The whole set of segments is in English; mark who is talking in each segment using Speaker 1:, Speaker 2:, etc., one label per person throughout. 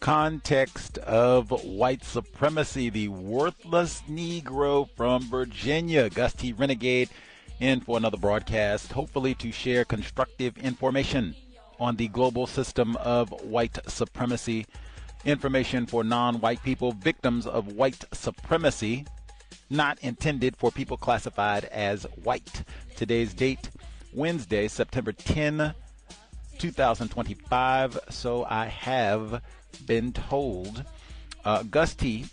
Speaker 1: context of white supremacy, the worthless Negro from Virginia, Gus T. Renegade, in for another broadcast, hopefully to share constructive information on the global system of white supremacy, information for non-white people, victims of white supremacy, not intended for people classified as white. Today's date, Wednesday, September 10, 2025. So I have been told. Gus T.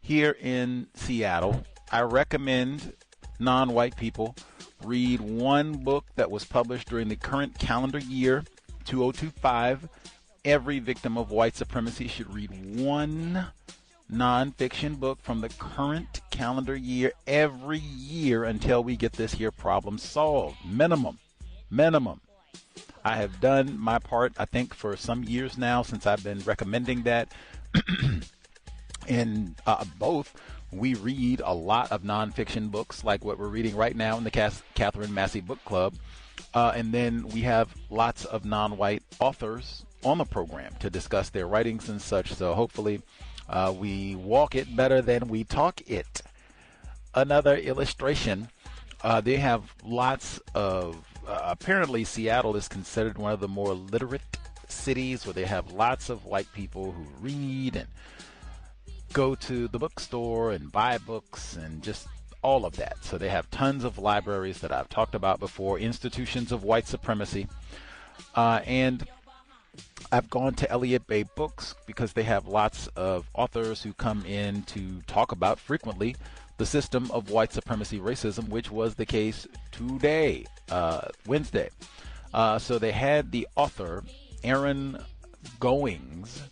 Speaker 1: here in Seattle, I recommend non-white people read one book that was published during the current calendar year, 2025. Every victim of white supremacy should read one nonfiction book from the current calendar year every year until we get this here problem solved. Minimum. I have done my part, I think, for some years now since I've been recommending that. In both, we read a lot of nonfiction books like what we're reading right now in the Catherine Massey Book Club. And then we have lots of non-white authors on the program to discuss their writings and such. So hopefully we walk it better than we talk it. Another illustration, they have lots of, apparently Seattle is considered one of the more literate cities where they have lots of white people who read and go to the bookstore and buy books and just all of that. So they have tons of libraries that I've talked about before, institutions of white supremacy. And I've gone to Elliott Bay Books because they have lots of authors who come in to talk about frequently the system of white supremacy racism, which was the case today, Wednesday. So they had the author, Aaron Goings,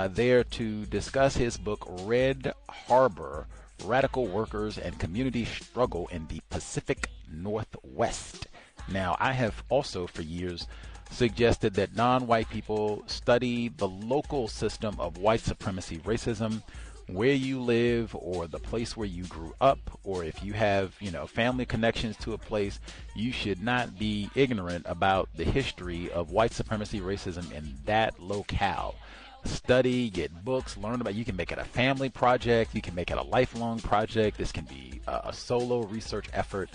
Speaker 1: there to discuss his book, Red Harbor, Radical Workers and Community Struggle in the Pacific Northwest. Now, I have also for years suggested that non-white people study the local system of white supremacy racism where you live or the place where you grew up, or if you have, family connections to a place, you should not be ignorant about the history of white supremacy racism in that locale. Study, get books, learn about. You can make it a family project. You can make it a lifelong project. This can be a solo research effort,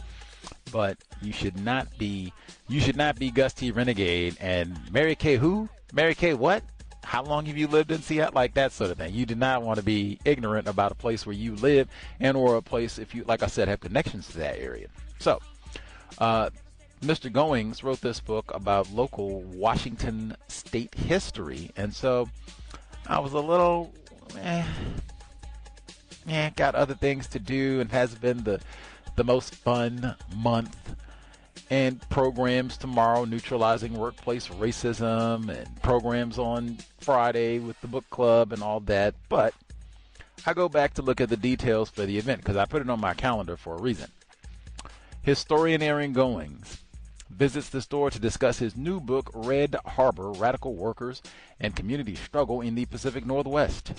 Speaker 1: but you should not be Gus T. Renegade and Mary Kay who? Mary Kay what? How long have you lived in Seattle? Like that sort of thing. You do not want to be ignorant about a place where you live and or a place, if you, like I said, have connections to that area. So, Mr. Goings wrote this book about local Washington state history, and so I was a little, got other things to do, and has been the most fun month. And programs tomorrow, neutralizing workplace racism, and programs on Friday with the book club and all that. But I go back to look at the details for the event because I put it on my calendar for a reason. Historian Aaron Goings visits the store to discuss his new book, Red Harbor, Radical Workers and Community Struggle in the Pacific Northwest.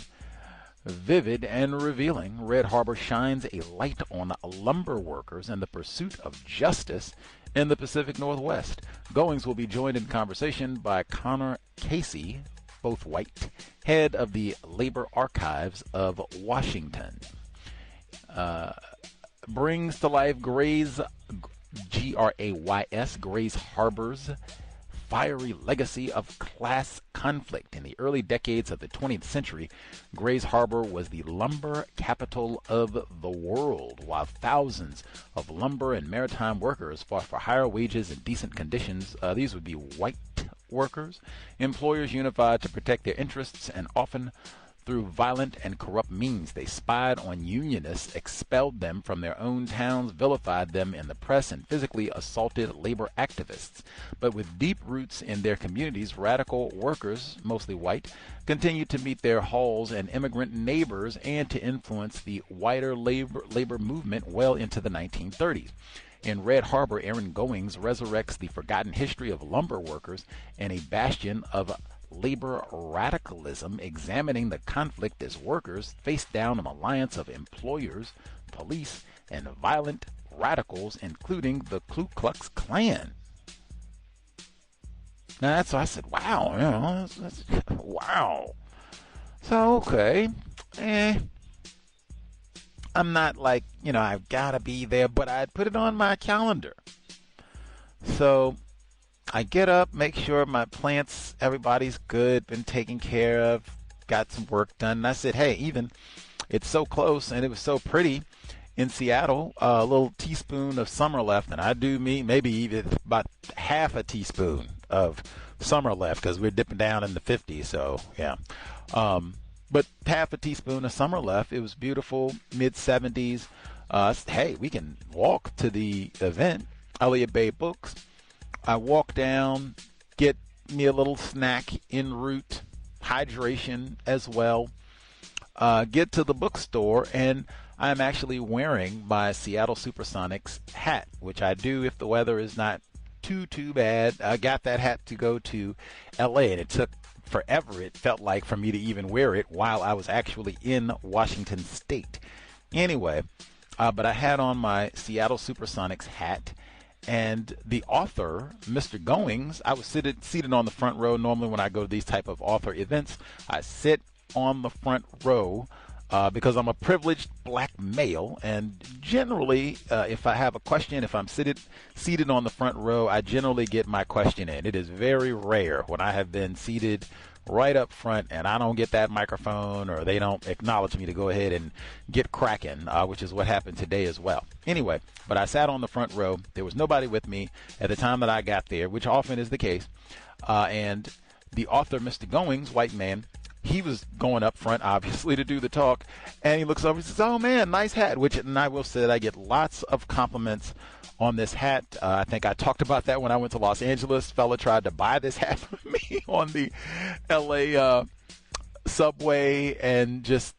Speaker 1: Vivid and revealing, Red Harbor shines a light on lumber workers and the pursuit of justice in the Pacific Northwest. Goings will be joined in conversation by Connor Casey, both white, head of the Labor Archives of Washington. Brings to life Grays Harbor's fiery legacy of class conflict. In the early decades of the 20th century, Grays Harbor was the lumber capital of the world, while thousands of lumber and maritime workers fought for higher wages and decent conditions. These would be white workers. Employers unified to protect their interests, and often through violent and corrupt means. They spied on unionists, expelled them from their own towns, vilified them in the press, and physically assaulted labor activists. But with deep roots in their communities, radical workers, mostly white, continued to meet their halls and immigrant neighbors and to influence the wider labor movement well into the 1930s. In Red Harbor, Aaron Goings resurrects the forgotten history of lumber workers and a bastion of labor radicalism, examining the conflict as workers faced down an alliance of employers, police, and violent radicals, including the Klu Klux Klan. Now, that's, I said, wow, that's wow. So, okay. Eh, I'm not like, I've got to be there, but I put it on my calendar. So I get up, make sure my plants, everybody's good, been taken care of, got some work done. And I said, hey, even it's so close and it was so pretty in Seattle, a little teaspoon of summer left. And I do me maybe even about half a teaspoon of summer left because we're dipping down in the 50s. So, yeah. But half a teaspoon of summer left. It was beautiful, mid 70s. Hey, we can walk to the event, Elliott Bay Books. I walk down, get me a little snack en route, hydration as well. Get to the bookstore, and I'm actually wearing my Seattle Supersonics hat, which I do if the weather is not too bad. I got that hat to go to LA, and it took forever, it felt like, for me to even wear it while I was actually in Washington State. Anyway, but I had on my Seattle Supersonics hat. And the author, Mr. Goings, I was seated on the front row. Normally when I go to these type of author events, I sit on the front row because I'm a privileged black male. And generally, if I have a question, if I'm seated on the front row, I generally get my question in. It is very rare when I have been seated right up front and I don't get that microphone or they don't acknowledge me to go ahead and get cracking, which is what happened today as well. Anyway, but I sat on the front row. There was nobody with me at the time that I got there, which often is the case. And the author, Mr. Goings, white man, he was going up front, obviously, to do the talk. And he looks over and says, oh, man, nice hat, and I will say that I get lots of compliments on this hat. I think I talked about that when I went to Los Angeles. Fella tried to buy this hat from me on the LA subway and just,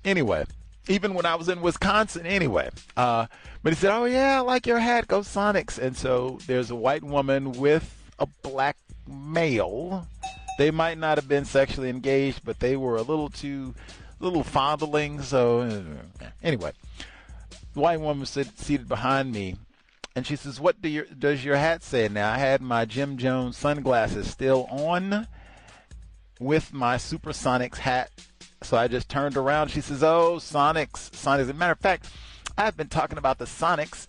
Speaker 1: anyway, even when I was in Wisconsin anyway. But he said, oh, yeah, I like your hat. Go Sonics. And so there's a white woman with a black male. They might not have been sexually engaged, but they were a little fondling. So anyway. The white woman was seated behind me, and she says, what does your hat say? Now, I had my Jim Jones sunglasses still on with my Supersonics hat, so I just turned around. She says, oh, Sonics. As a matter of fact, I've been talking about the Sonics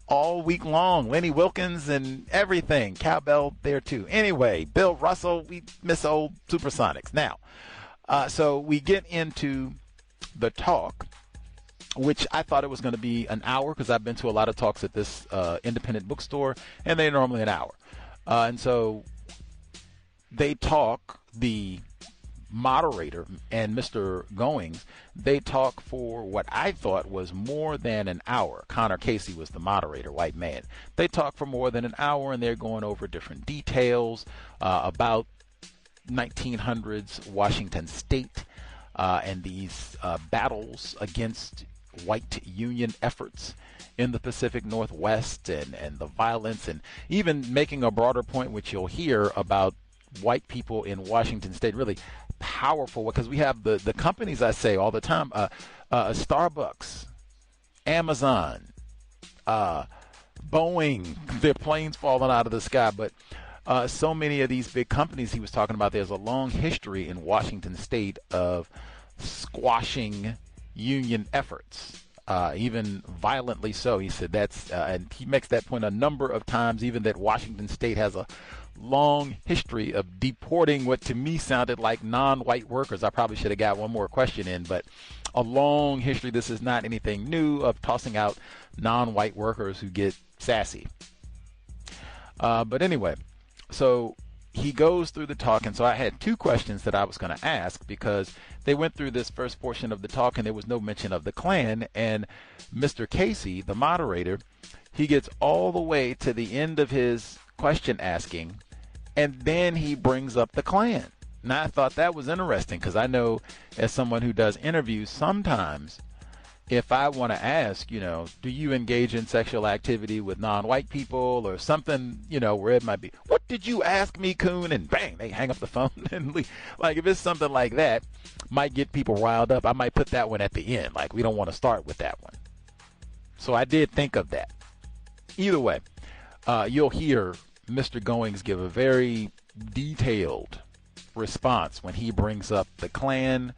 Speaker 1: all week long. Lenny Wilkins and everything. Cowbell there, too. Anyway, Bill Russell, we miss old Supersonics. Now, so we get into the talk, which I thought it was going to be an hour because I've been to a lot of talks at this independent bookstore, and they're normally an hour. And so they talk, the moderator and Mr. Goings, they talk for what I thought was more than an hour. Connor Casey was the moderator, white man. They talk for more than an hour, and they're going over different details about 1900s Washington State and these battles against white union efforts in the Pacific Northwest and the violence, and even making a broader point, which you'll hear about white people in Washington State, really powerful, because we have the companies I say all the time, Starbucks, Amazon, Boeing, their planes falling out of the sky, but so many of these big companies he was talking about, there's a long history in Washington State of squashing union efforts, even violently so. He said that's, and he makes that point a number of times, even that Washington State has a long history of deporting what to me sounded like non-white workers. I probably should have got one more question in, but a long history, this is not anything new, of tossing out non-white workers who get sassy. But anyway, so he goes through the talk, and so I had two questions that I was going to ask, because they went through this first portion of the talk and there was no mention of the Klan, and Mr. Casey, the moderator, he gets all the way to the end of his question asking, and then he brings up the Klan. Now, I thought that was interesting, because I know, as someone who does interviews, sometimes if I want to ask, do you engage in sexual activity with non-white people or something, where it might be, what did you ask me, coon? And bang, they hang up the phone and leave. Like, if it's something like that, might get people riled up, I might put that one at the end. Like, we don't want to start with that one. So I did think of that. Either way, you'll hear Mr. Goings give a very detailed response when he brings up the Klan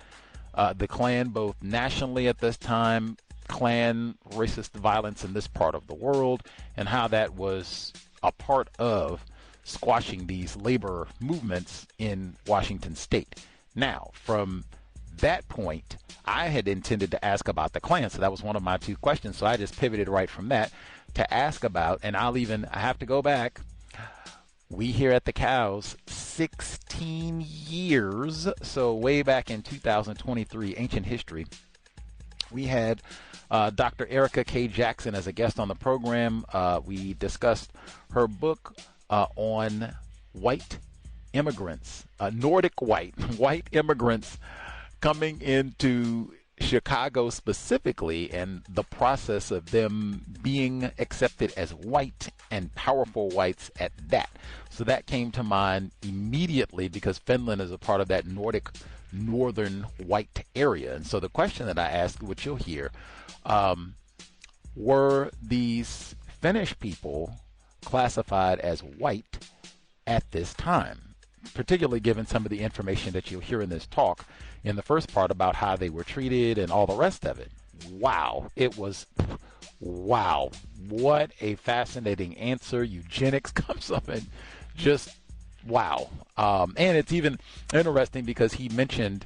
Speaker 1: both nationally at this time, Klan racist violence in this part of the world, and how that was a part of squashing these labor movements in Washington state. Now, from that point, I had intended to ask about the Klan, so that was one of my two questions. So I just pivoted right from that to ask about, and I have to go back. We here at the Cows, 16 years, so way back in 2023, Ancient History, we had Dr. Erica K. Jackson as a guest on the program. We discussed her book on white immigrants, Nordic white immigrants coming into Chicago specifically, and the process of them being accepted as white and powerful whites at that. So that came to mind immediately because Finland is a part of that Nordic northern white area. And so the question that I asked, which you'll hear, were these Finnish people classified as white at this time, particularly given some of the information that you'll hear in this talk in the first part about how they were treated and all the rest of it. Wow. Wow. What a fascinating answer. Eugenics comes up and just wow. And it's even interesting because he mentioned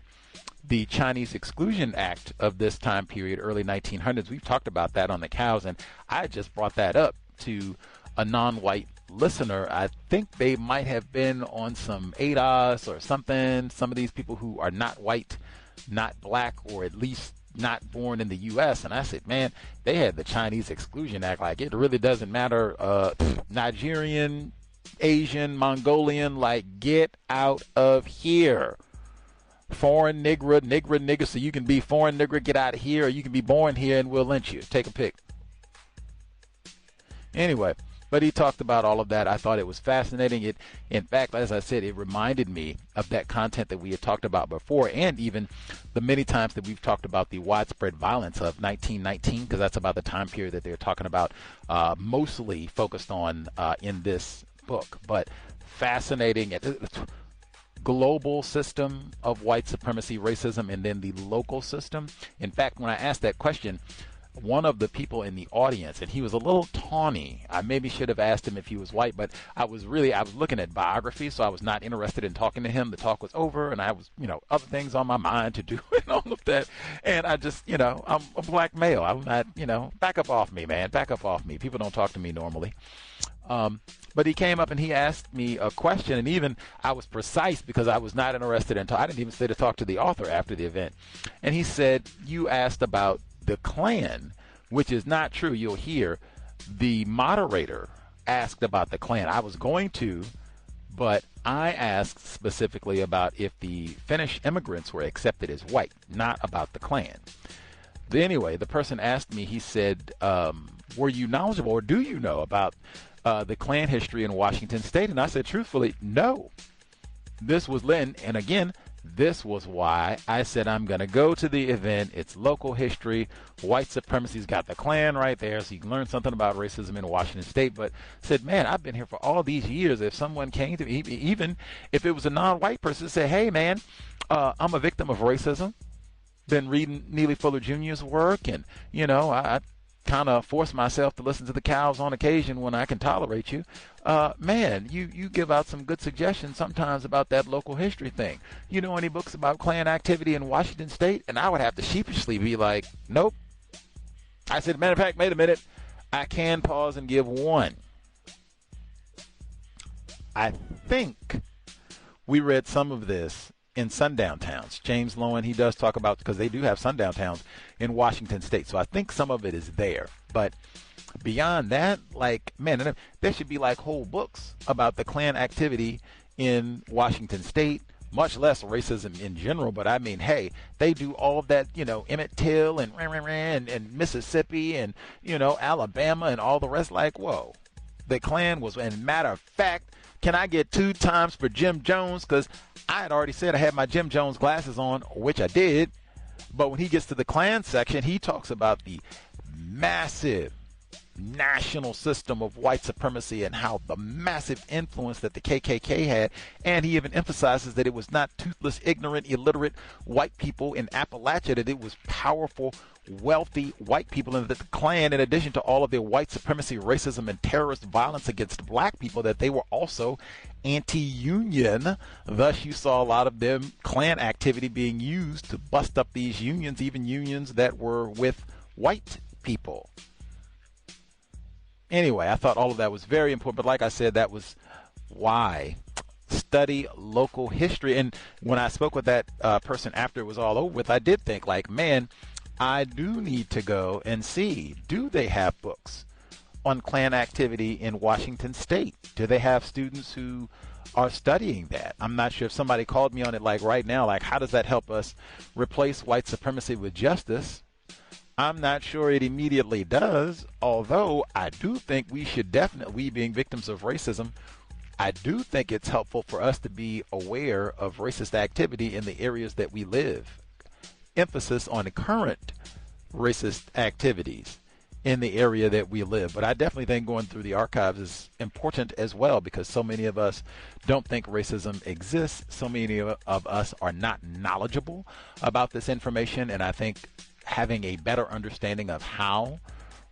Speaker 1: the Chinese Exclusion Act of this time period, early 1900s. We've talked about that on the Cows, and I just brought that up to a non-white listener. I think they might have been on some ADOS or something. Some of these people who are not white, not black, or at least not born in the U.S. And I said, man, they had the Chinese Exclusion Act. Like, it really doesn't matter. Nigerian, Asian, Mongolian, like, get out of here. Foreign nigger, so you can be foreign nigger, get out of here, or you can be born here and we'll lynch you. Take a pick. Anyway, but he talked about all of that. I thought it was fascinating. In fact, as I said, it reminded me of that content that we had talked about before, and even the many times that we've talked about the widespread violence of 1919, because that's about the time period that they're talking about, mostly focused on in this book. But fascinating. Global system of white supremacy, racism, and then the local system. In fact, when I asked that question, one of the people in the audience, and he was a little tawny. I maybe should have asked him if he was white, but I was looking at biography, so I was not interested in talking to him. The talk was over, and I was, other things on my mind to do and all of that. And I just, I'm a black male. I'm not, back up off me, man. Back up off me. People don't talk to me normally. But he came up and he asked me a question, and even I was precise because I was not interested in I didn't even say to talk to the author after the event. And he said, you asked about the Klan, which is not true. You'll hear the moderator asked about the Klan. I was going to, but I asked specifically about if the Finnish immigrants were accepted as white, not about the Klan. But anyway, the person asked me, he said, were you knowledgeable, or do you know about the Klan history in Washington state? And I said, truthfully, no. This was Lynn, and again, this was why I said I'm going to go to the event. It's local history. White supremacy's got the Klan right there, so you can learn something about racism in Washington state. But said, man, I've been here for all these years. If someone came to me, even if it was a non-white person, say, hey, man, I'm a victim of racism. Been reading Neely Fuller Jr.'s work, and, I kind of force myself to listen to the Cows on occasion when I can tolerate you. Man, you give out some good suggestions sometimes about that local history thing. You know any books about Klan activity in Washington state? And I would have to sheepishly be like, nope. I said, matter of fact, wait a minute. I can pause and give one. I think we read some of this in sundown towns. James Lowen, he does talk about, because they do have sundown towns in Washington state. So I think some of it is there. But beyond that, like, man, there should be like whole books about the Klan activity in Washington state, much less racism in general. But I mean, hey, they do all of that, Emmett Till and Mississippi and, Alabama and all the rest. Like, whoa, the Klan was, and matter of fact, can I get 2 times for Jim Jones? Because I had already said I had my Jim Jones glasses on, which I did. But when he gets to the Klan section, he talks about the massive national system of white supremacy and how the massive influence that the KKK had. And he even emphasizes that it was not toothless, ignorant, illiterate white people in Appalachia, that it was powerful, wealthy white people, and that the Klan, in addition to all of their white supremacy, racism, and terrorist violence against black people, that they were also anti-union. Thus, you saw a lot of them Klan activity being used to bust up these unions, even unions that were with white people. Anyway, I thought all of that was very important, but like I said, that was why study local history. And when I spoke with that person after it was all over with, I did think, like, man, I do need to go and see, do they have books on Klan activity in Washington State? Do they have students who are studying that? I'm not sure if somebody called me on it like right now, like, how does that help us replace white supremacy with justice? I'm not sure it immediately does, although I do think we should definitely, we being victims of racism, I do think it's helpful for us to be aware of racist activity in the areas that we live. Emphasis on the current racist activities in the area that we live. But I definitely think going through the archives is important as well, because so many of us don't think racism exists. So many of us are not knowledgeable about this information, and I think having a better understanding of how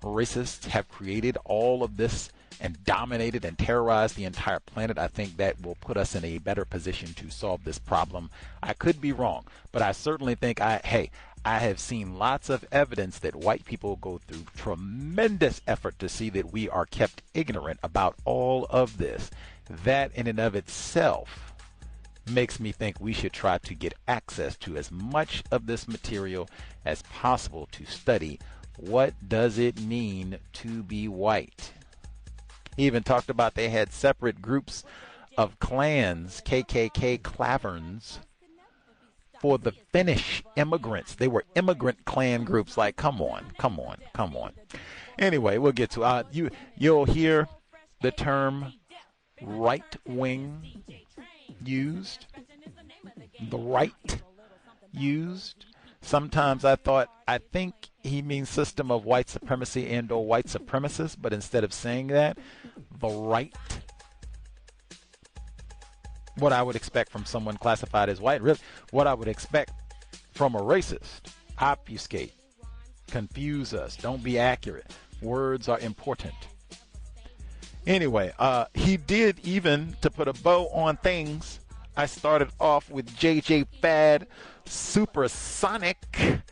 Speaker 1: racists have created all of this and dominated and terrorized the entire planet, I think that will put us in a better position to solve this problem. I could be wrong, but I certainly think I have seen lots of evidence that white people go through tremendous effort to see that we are kept ignorant about all of this. That in and of itself makes me think we should try to get access to as much of this material as possible to study what does it mean to be white. He even talked about they had separate groups of clans, KKK claverns, for the Finnish immigrants. They were immigrant clan groups. Like, come on. Anyway, we'll get to you'll hear the term right wing used, the right used. Sometimes I think he means system of white supremacy and or white supremacists, but instead of saying that, the right, what I would expect from someone classified as white, really what I would expect from a racist: obfuscate, confuse us, don't be accurate. Words are important. Anyway, he did, even to put a bow on things, I started off with JJ Fad Supersonic.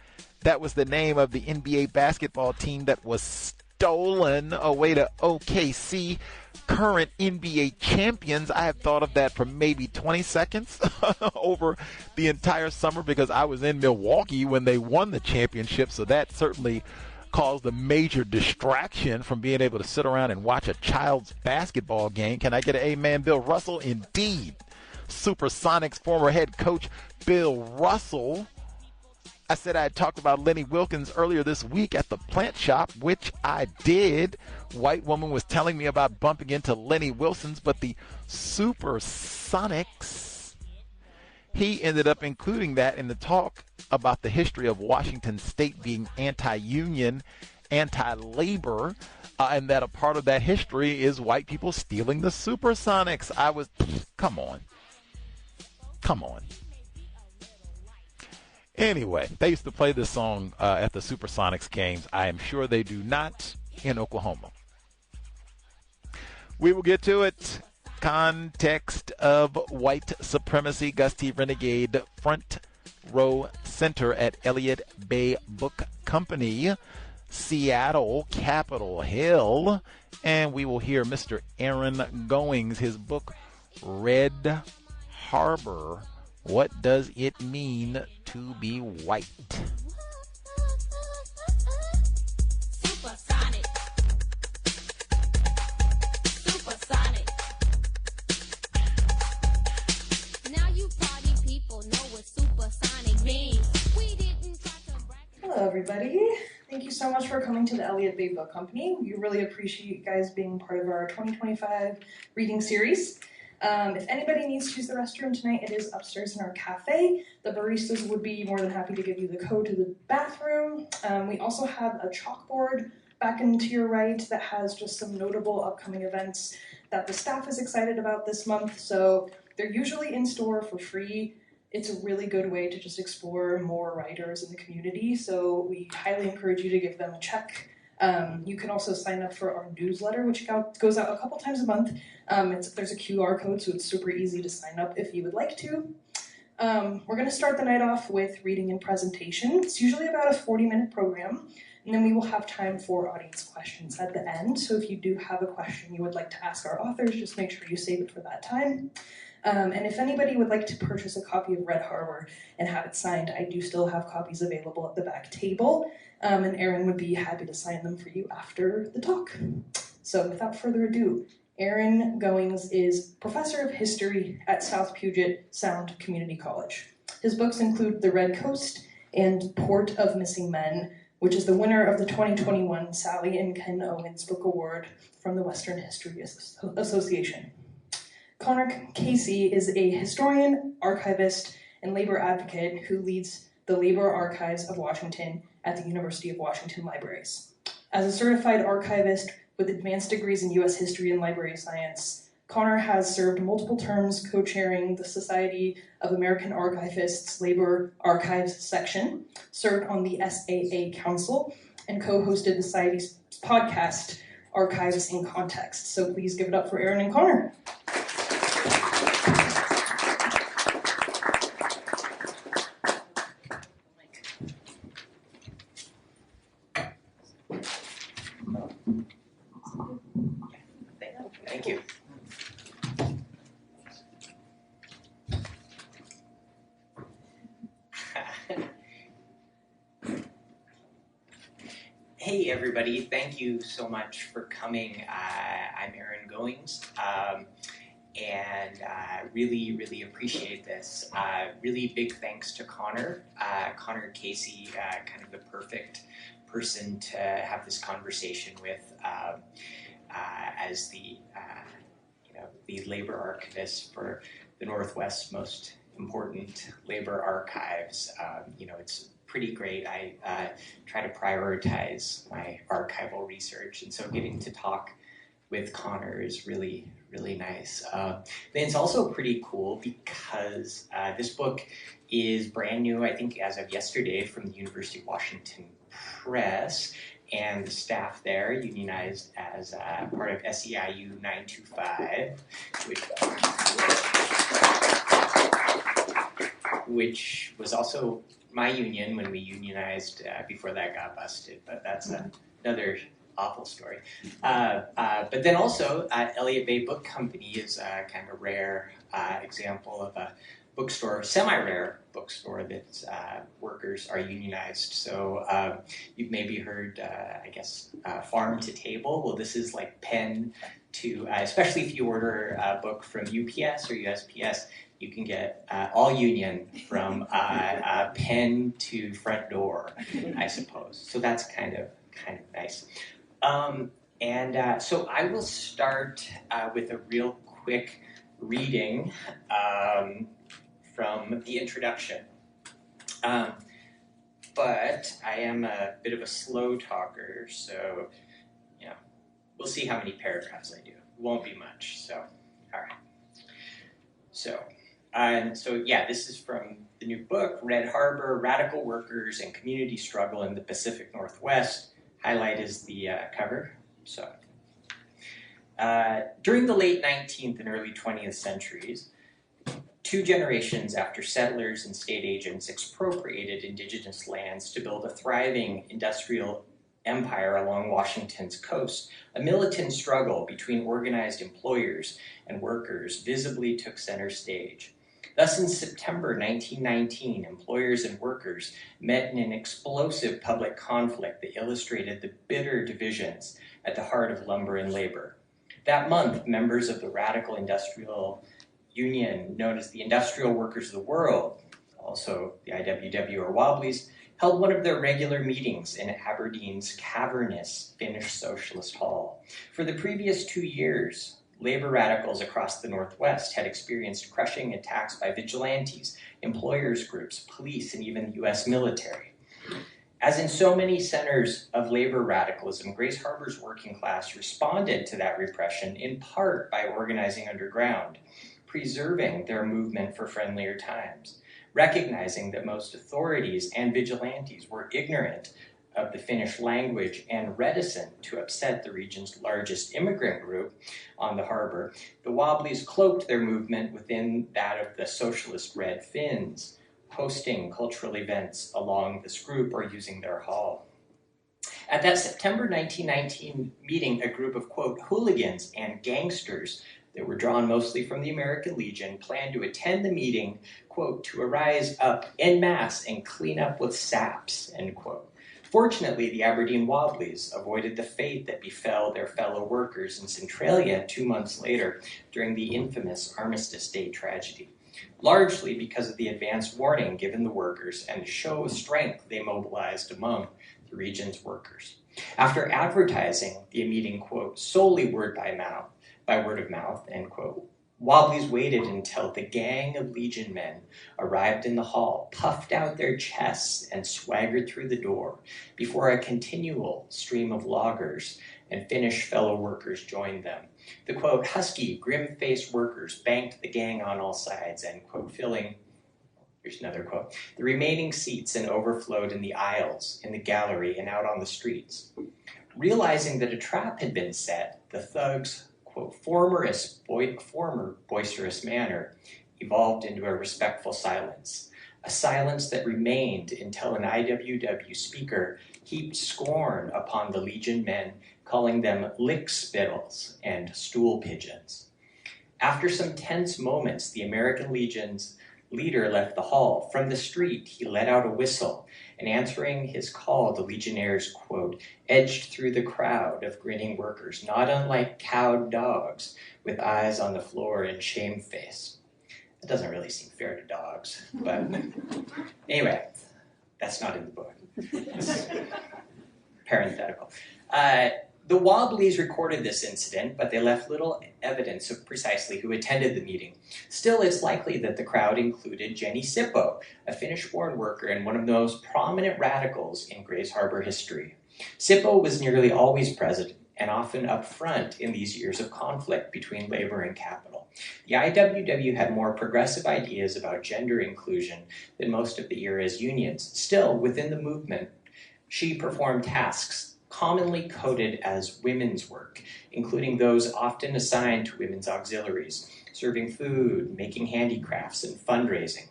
Speaker 1: That was the name of the NBA basketball team that was stolen away to OKC, current NBA champions. I have thought of that for maybe 20 seconds over the entire summer, because I was in Milwaukee when they won the championship, so that certainly caused a major distraction from being able to sit around and watch a child's basketball game. Can I get an amen, Bill Russell? Indeed. Supersonics former head coach Bill Russell. I said I had talked about Lenny Wilkens earlier this week at the plant shop, which I did. White woman was telling me about bumping into Lenny Wilkens, but the Supersonics, he ended up including that in the talk about the history of Washington State being anti-union, anti-labor, and that a part of that history is white people stealing the Supersonics. I was, come on. Anyway, they used to play this song at the Supersonics games. I am sure they do not in Oklahoma. We will get to it. Context of white supremacy. Gus T. Renegade, front row center at Elliott Bay Book Company, Seattle, Capitol Hill. And we will hear Mr. Aaron Goings, his book, Red Harbor. What does it mean to be white?
Speaker 2: Supersonic. Supersonic. Now you party people know what supersonic means. We didn't try to brag.
Speaker 3: Hello, everybody. Thank you so much for coming to the Elliott Bay Book Company. We really appreciate you guys being part of our 2025 reading series. If anybody needs to use the restroom tonight, it is upstairs in our cafe. The baristas would be more than happy to give you the code to the bathroom. We also have a chalkboard back and to your right that has just some notable upcoming events that the staff is excited about this month. So they're usually in store for free. It's a really good way to just explore more writers in the community, so we highly encourage you to give them a check. You can also sign up for our newsletter, which goes out a couple times a month. There's a QR code, so it's super easy to sign up if you would like to. We're going to start the night off with reading and presentation. It's usually about a 40-minute program, and then we will have time for audience questions at the end. So if you do have a question you would like to ask our authors, just make sure you save it for that time. And if anybody would like to purchase a copy of Red Harbor and have it signed, I do still have copies available at the back table, and Erin would be happy to sign them for you after the talk. So without further ado, Erin Goings is Professor of History at South Puget Sound Community College. His books include The Red Coast and Port of Missing Men, which is the winner of the 2021 Sally and Ken Owens Book Award from the Western History Association. Connor Casey is a historian, archivist, and labor advocate who leads the Labor Archives of Washington at the University of Washington Libraries. As a certified archivist with advanced degrees in U.S. history and library science, Connor has served multiple terms co-chairing the Society of American Archivists Labor Archives section, served on the SAA Council, and co-hosted the Society's podcast, Archives in Context. So please give it up for Erin and Connor.
Speaker 4: Thank you. Hey everybody, thank you so much for coming. I'm Erin Goings, and really appreciate this. Really big thanks to Connor. Connor Casey, kind of the perfect person to have this conversation with as the the labor archivist for the Northwest's most important labor archives. It's pretty great. I try to prioritize my archival research, and so getting to talk with Connor is really nice. Then it's also pretty cool because this book is brand new, I think as of yesterday, from the University of Washington Press, and the staff there unionized as part of SEIU 925, which was also my union when we unionized before that got busted, but that's another awful story. But then also, Elliott Bay Book Company is kind of a rare example of a bookstore, semi-rare bookstore that workers are unionized. So you've maybe heard, farm to table. Well, this is like pen to, especially if you order a book from UPS or USPS, you can get all union from pen to front door, I suppose. So that's kind of nice. So I will start with a real quick reading from the introduction. But I am a bit of a slow talker, so we'll see how many paragraphs I do. It won't be much, so all right. So this is from the new book, Red Harbor, Radical Workers and Community Struggle in the Pacific Northwest. Highlight is the cover. So, during the late 19th and early 20th centuries, 2 generations after settlers and state agents expropriated indigenous lands to build a thriving industrial empire along Washington's coast, a militant struggle between organized employers and workers visibly took center stage. Thus, in September 1919, employers and workers met in an explosive public conflict that illustrated the bitter divisions at the heart of lumber and labor. That month, members of the Radical Industrial Union, known as the Industrial Workers of the World, also the IWW or Wobblies, held one of their regular meetings in Aberdeen's cavernous Finnish Socialist Hall. For the previous 2 years, labor radicals across the Northwest had experienced crushing attacks by vigilantes, employers groups, police, and even the U.S. military. As in so many centers of labor radicalism, Grace Harbor's working class responded to that repression in part by organizing underground, preserving their movement for friendlier times, recognizing that most authorities and vigilantes were ignorant of the Finnish language and reticent to upset the region's largest immigrant group on the harbor. The Wobblies cloaked their movement within that of the socialist Red Finns, hosting cultural events along this group or using their hall. At that September 1919 meeting, a group of, quote, hooligans and gangsters that were drawn mostly from the American Legion planned to attend the meeting, quote, to arise up en masse and clean up with saps, end quote. Fortunately, the Aberdeen Wobblies avoided the fate that befell their fellow workers in Centralia 2 months later during the infamous Armistice Day tragedy, largely because of the advance warning given the workers and the show of strength they mobilized among the region's workers. After advertising the meeting, quote, solely word of mouth, end quote, Wobblies waited until the gang of Legion men arrived in the hall, puffed out their chests, and swaggered through the door before a continual stream of loggers and Finnish fellow workers joined them. The, quote, husky, grim-faced workers banked the gang on all sides, end quote, filling, here's another quote, the remaining seats and overflowed in the aisles, in the gallery, and out on the streets. Realizing that a trap had been set, the thugs, quote, former boisterous manner evolved into a respectful silence, a silence that remained until an IWW speaker heaped scorn upon the Legion men, calling them lick spittles and stool pigeons. After some tense moments, the American Legion's leader left the hall. From the street, he let out a whistle, and answering his call, the Legionnaires, quote, edged through the crowd of grinning workers, not unlike cowed dogs, with eyes on the floor and shamefaced. That doesn't really seem fair to dogs, but anyway, that's not in the book. It's parenthetical. The Wobblies recorded this incident, but they left little evidence of precisely who attended the meeting. Still, it's likely that the crowd included Jenny C.O.W.S, a Finnish-born worker and one of the most prominent radicals in Grays Harbor history. C.O.W.S was nearly always present and often up front in these years of conflict between labor and capital. The IWW had more progressive ideas about gender inclusion than most of the era's unions. Still, within the movement, she performed tasks commonly coded as women's work, including those often assigned to women's auxiliaries, serving food, making handicrafts, and fundraising.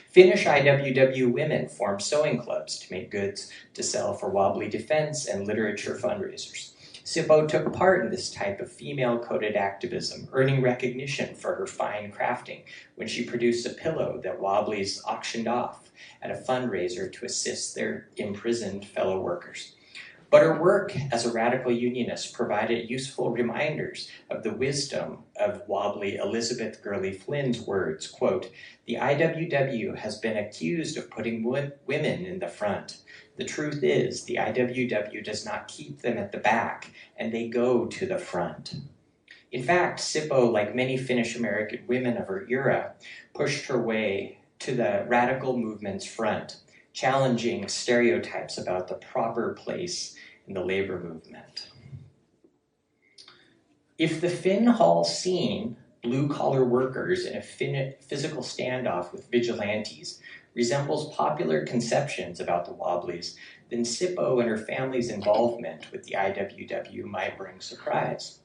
Speaker 4: Finnish IWW women formed sewing clubs to make goods to sell for wobbly defense and literature fundraisers. C.O.W.S took part in this type of female-coded activism, earning recognition for her fine crafting when she produced a pillow that Wobblies auctioned off at a fundraiser to assist their imprisoned fellow workers. But her work as a radical unionist provided useful reminders of the wisdom of wobbly Elizabeth Gurley Flynn's words, quote, the IWW has been accused of putting women in the front. The truth is, the IWW does not keep them at the back, and they go to the front. In fact, C.O.W.S, like many Finnish-American women of her era, pushed her way to the radical movement's front, challenging stereotypes about the proper place in the labor movement. If the Finn Hall scene, blue-collar workers in a physical standoff with vigilantes, resembles popular conceptions about the Wobblies, then C.O.W.S and her family's involvement with the IWW might bring surprise.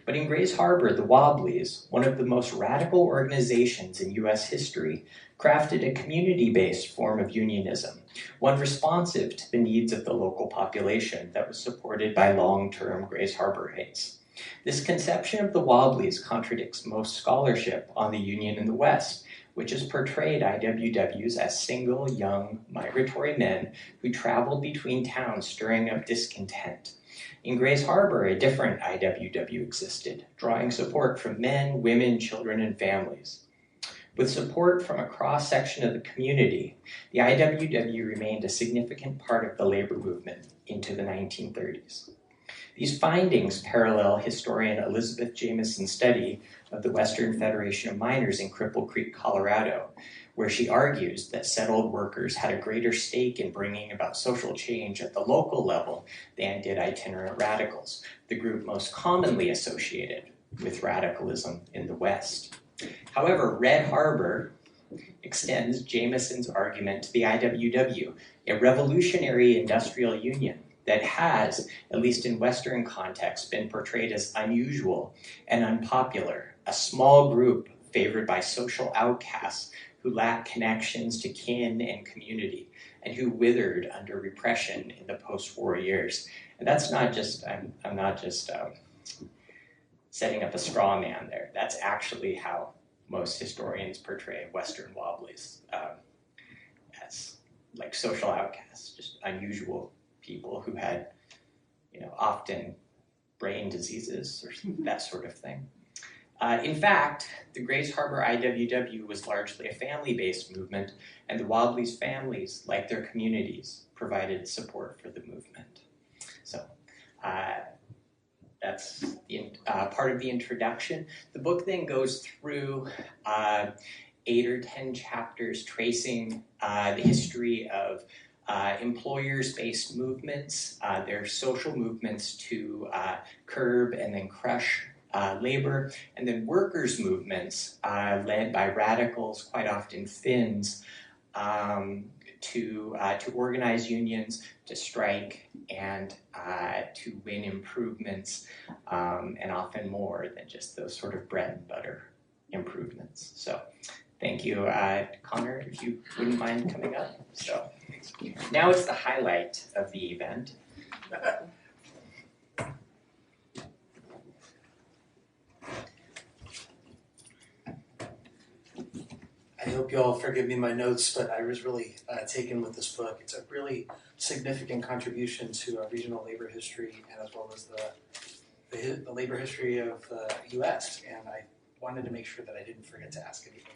Speaker 4: But in Grays Harbor, the Wobblies, one of the most radical organizations in U.S. history, crafted a community-based form of unionism, one responsive to the needs of the local population that was supported by long-term Grays Harborites. This conception of the Wobblies contradicts most scholarship on the Union in the West, which has portrayed IWWs as single, young, migratory men who traveled between towns stirring up discontent. In Grays Harbor, a different IWW existed, drawing support from men, women, children, and families. With support from a cross-section of the community, the IWW remained a significant part of the labor movement into the 1930s. These findings parallel historian Elizabeth Jamison's study of the Western Federation of Miners in Cripple Creek, Colorado, where she argues that settled workers had a greater stake in bringing about social change at the local level than did itinerant radicals, the group most commonly associated with radicalism in the West. However, Red Harbor extends Jameson's argument to the IWW, a revolutionary industrial union that has, at least in Western context, been portrayed as unusual and unpopular, a small group favored by social outcasts who lack connections to kin and community, and who withered under repression in the post-war years. And that's not just, I'm not just setting up a straw man there. That's actually how most historians portray Western wobblies, as like social outcasts, just unusual people who had, often brain diseases or that sort of thing. In fact, the Grays Harbor IWW was largely a family-based movement, and the Wobblies' families, like their communities, provided support for the movement. So that's part of the introduction. The book then goes through 8 or 10 chapters tracing the history of employers-based movements, their social movements to curb and then crush labor, and then workers' movements led by radicals, quite often Finns, to organize unions, to strike, and to win improvements, and often more than just those sort of bread and butter improvements. So thank you, Connor, if you wouldn't mind coming up. So now it's the highlight of the event.
Speaker 5: I hope you all forgive me my notes, but I was really taken with this book. It's a really significant contribution to regional labor history, and as well as the labor history of the U.S., and I wanted to make sure that I didn't forget to ask anything.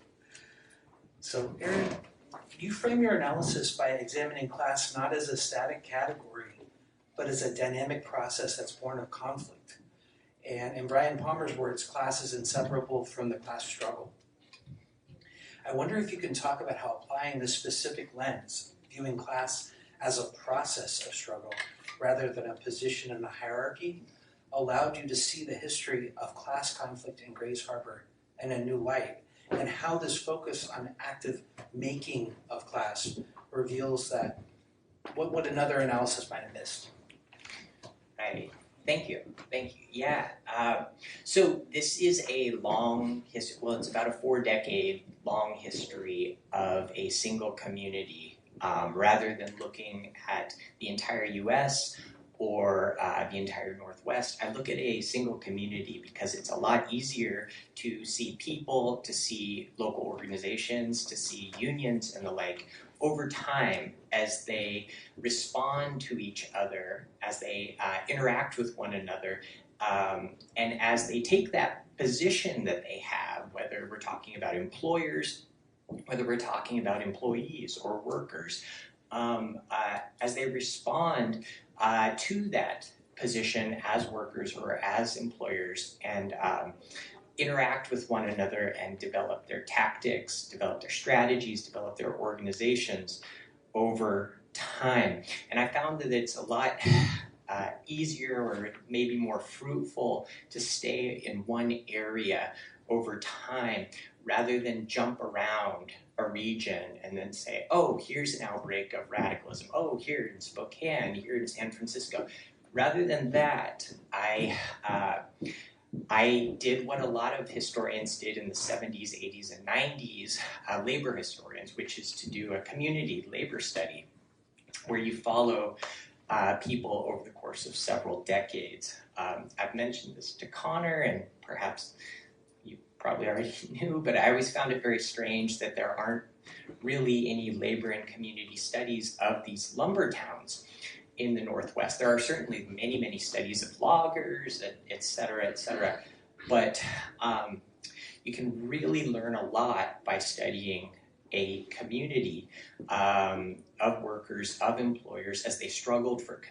Speaker 5: So, Erin, you frame your analysis by examining class not as a static category, but as a dynamic process that's born of conflict. And in Brian Palmer's words, class is inseparable from the class struggle. I wonder if you can talk about how applying this specific lens, viewing class as a process of struggle rather than a position in the hierarchy, allowed you to see the history of class conflict in Grays Harbor in a new light, and how this focus on active making of class reveals that what another analysis might have missed.
Speaker 4: Right. Thank you. Yeah. So this is a long history. Well, it's about a 4-decade long history of a single community, rather than looking at the entire U.S. or the entire Northwest. I look at a single community because it's a lot easier to see people, to see local organizations, to see unions and the like over time as they respond to each other, as they interact with one another, and as they take that position that they have, whether we're talking about employers, whether we're talking about employees or workers, as they respond to that position as workers or as employers, and interact with one another and develop their tactics, develop their strategies, develop their organizations over time. And I found that it's a lot easier, or maybe more fruitful, to stay in one area over time rather than jump around a region and then say, oh, here's an outbreak of radicalism. Oh, here in Spokane, here in San Francisco. Rather than that, I did what a lot of historians did in the 70s, 80s, and 90s, labor historians, which is to do a community labor study where you follow people over the course of several decades. I've mentioned this to Connor, and perhaps you probably already knew, but I always found it very strange that there aren't really any labor and community studies of these lumber towns in the Northwest. There are certainly many, many studies of loggers, et cetera, but you can really learn a lot by studying a community of workers, of employers, as they struggled for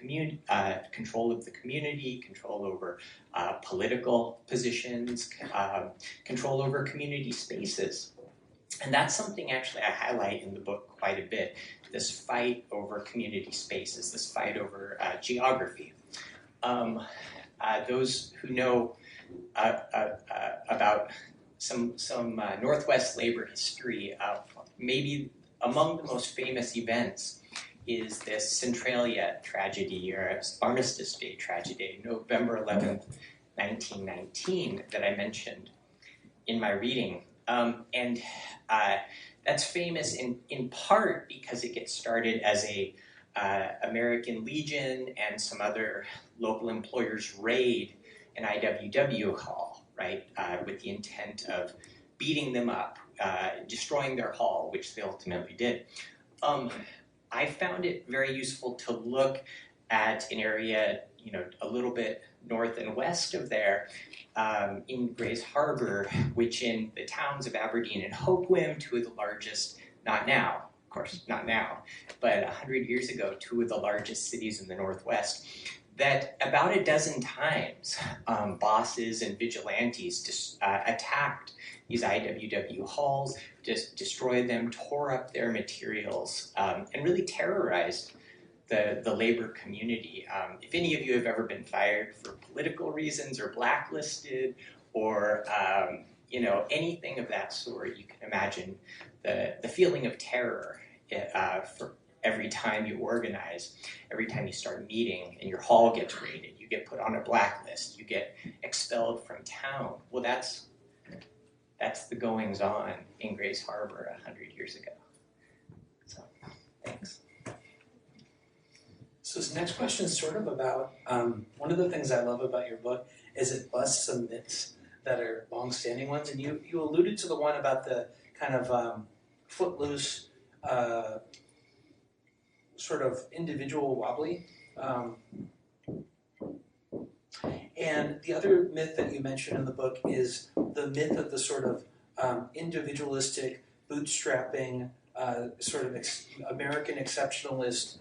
Speaker 4: control of the community, control over political positions, control over community spaces. And that's something actually I highlight in the book quite a bit, this fight over community spaces, this fight over geography. Those who know about some Northwest labor history, maybe among the most famous events is this Centralia tragedy, or Armistice Day tragedy, November 11th, 1919, that I mentioned in my reading. And that's famous in part because it gets started as a American Legion and some other local employers raid an IWW hall, right, with the intent of beating them up, destroying their hall, which they ultimately did. I found it very useful to look at an area, a little bit north and west of there, in Grays Harbor, which in the towns of Aberdeen and Hoquiam, two of the largest, not now, of course, not now, but 100 years ago, two of the largest cities in the Northwest, that about a dozen times bosses and vigilantes attacked these IWW halls, just destroyed them, tore up their materials, and really terrorized the labor community. If any of you have ever been fired for political reasons or blacklisted or anything of that sort, you can imagine the feeling of terror for every time you organize, every time you start meeting and your hall gets raided, you get put on a blacklist, you get expelled from town. Well, that's the goings on in Grays Harbor 100 years ago. So, thanks.
Speaker 5: So this next question is sort of about, one of the things I love about your book is it busts some myths that are long-standing ones, and you alluded to the one about the kind of footloose, sort of individual wobbly. And the other myth that you mentioned in the book is the myth of the sort of individualistic, bootstrapping, sort of American exceptionalist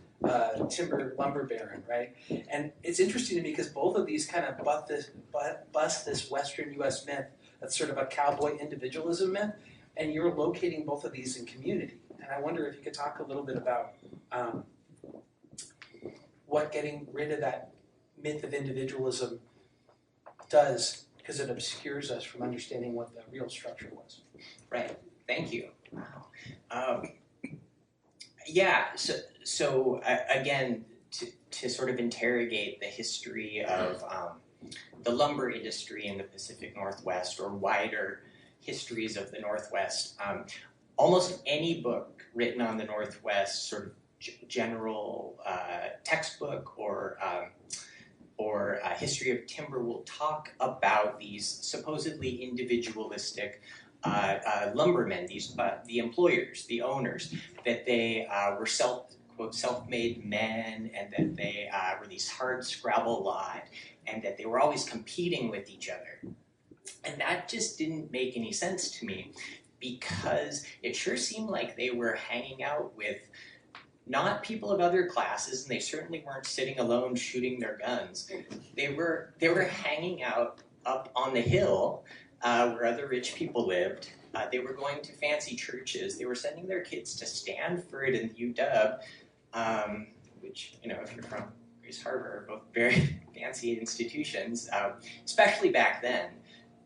Speaker 5: timber lumber baron, right? And it's interesting to me because both of these kind of bust this Western U.S. myth that's sort of a cowboy individualism myth, and you're locating both of these in community. And I wonder if you could talk a little bit about what getting rid of that myth of individualism does, because it obscures us from understanding what the real structure was.
Speaker 4: Right. Thank you. Wow. Yeah. So again, to sort of interrogate the history of the lumber industry in the Pacific Northwest, or wider histories of the Northwest, almost any book written on the Northwest, sort of general textbook or history of timber, will talk about these supposedly individualistic lumbermen, the employers, the owners, that they were self-made men, and that they were these hard scrabble lot, and that they were always competing with each other. And that just didn't make any sense to me, because it sure seemed like they were hanging out with not people of other classes, and they certainly weren't sitting alone shooting their guns. They were hanging out up on the hill where other rich people lived. They were going to fancy churches. They were sending their kids to Stanford and UW, which, if you're from Grays Harbor, are both very fancy institutions, especially back then,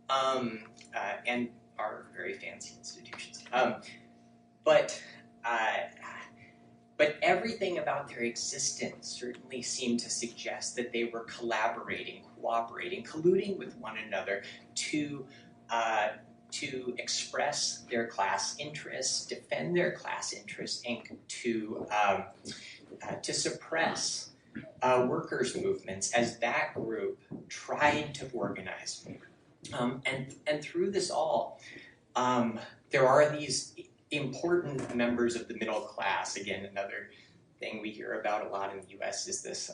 Speaker 4: and are very fancy institutions. But everything about their existence certainly seemed to suggest that they were collaborating, cooperating, colluding with one another to express their class interests, defend their class interests, and to suppress workers' movements as that group tried to organize. And through this all, there are these important members of the middle class. Again, another thing we hear about a lot in the U.S. is this,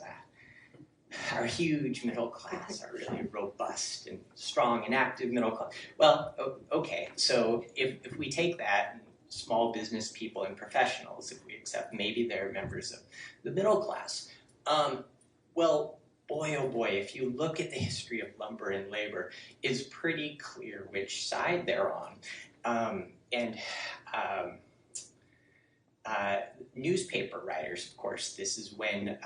Speaker 4: our huge middle class, our really robust and strong and active middle class. Well, okay, so if we take that, small business people and professionals, if we accept maybe they're members of the middle class, well, boy, oh boy, if you look at the history of lumber and labor, it's pretty clear which side they're on. and newspaper writers, of course, this is when,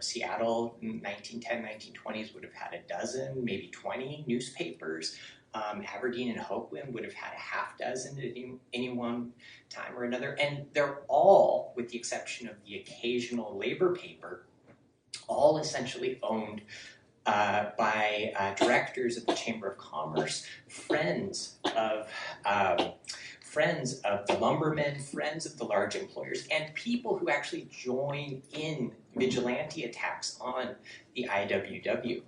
Speaker 4: Seattle in 1910, 1920s would have had a dozen, maybe 20 newspapers. Aberdeen and Hopeland would have had a half dozen at any one time or another. And they're all, with the exception of the occasional labor paper, all essentially owned by directors of the Chamber of Commerce, friends of the lumbermen, friends of the large employers, and people who actually join in vigilante attacks on the IWW.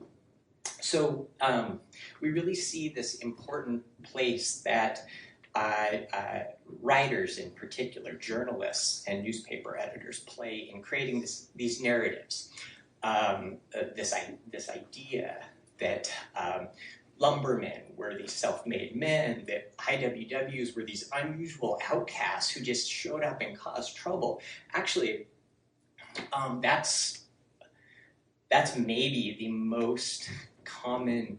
Speaker 4: So we really see this important place that writers, in particular journalists and newspaper editors, play in creating these narratives. This idea that lumbermen were these self-made men, that IWWs were these unusual outcasts who just showed up and caused trouble. Actually, that's maybe the most common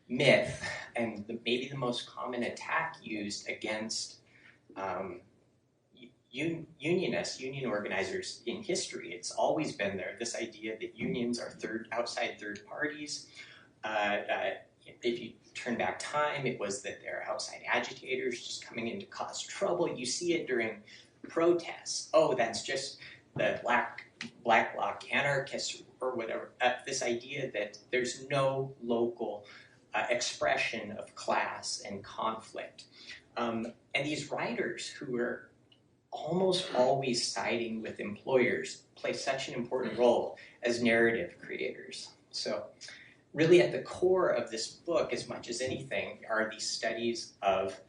Speaker 4: myth and maybe the most common attack used against union organizers in history. It's always been there, this idea that unions are outside third parties. If you turn back time, it was that they're outside agitators just coming in to cause trouble. You see it during protests. Oh, that's just the black bloc anarchists or whatever. This idea that there's no local expression of class and conflict. And these writers who are almost always siding with employers play such an important role as narrative creators. So really at the core of this book, as much as anything, are these studies of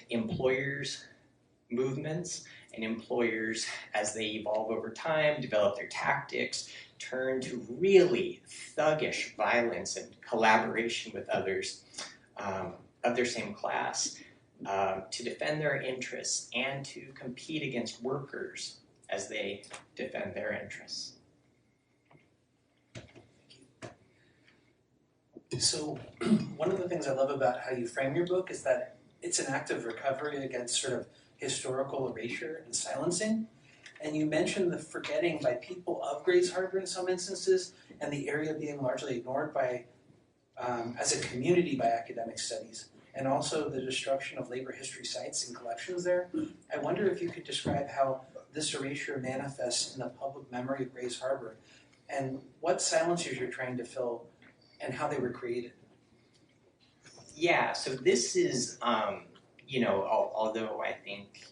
Speaker 4: employers' movements and employers as they evolve over time, develop their tactics, turn to really thuggish violence and collaboration with others of their same class to defend their interests and to compete against workers as they defend their interests.
Speaker 5: So one of the things I love about how you frame your book is that it's an act of recovery against sort of historical erasure and silencing. And you mentioned the forgetting by people of Grays Harbor in some instances, and the area being largely ignored by, as a community by academic studies, and also the destruction of labor history sites and collections there. I wonder if you could describe how this erasure manifests in the public memory of Grays Harbor, and what silencers you're trying to fill, and how they were created.
Speaker 4: Yeah, so this is, although I think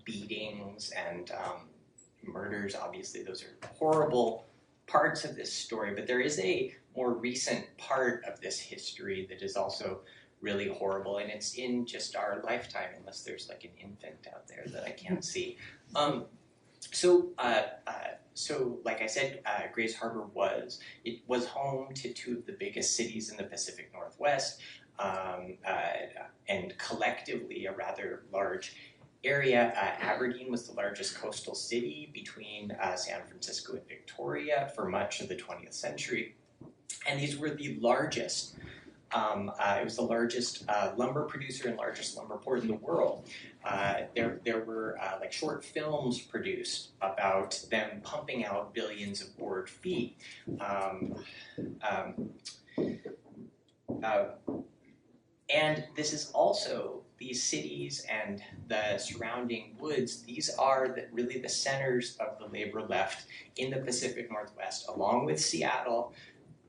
Speaker 4: beatings and murders, obviously those are horrible parts of this story, but there is a more recent part of this history that is also really horrible, and it's in just our lifetime, unless there's like an infant out there that I can't see. So like I said, Grays Harbor was home to two of the biggest cities in the Pacific Northwest, and collectively a rather large area. Aberdeen was the largest coastal city between San Francisco and Victoria for much of the 20th century. And these were the largest, it was the largest lumber producer and largest lumber port in the world. There were like short films produced about them pumping out billions of board feet. And this is also, these cities and the surrounding woods, these are really the centers of the labor left in the Pacific Northwest, along with Seattle,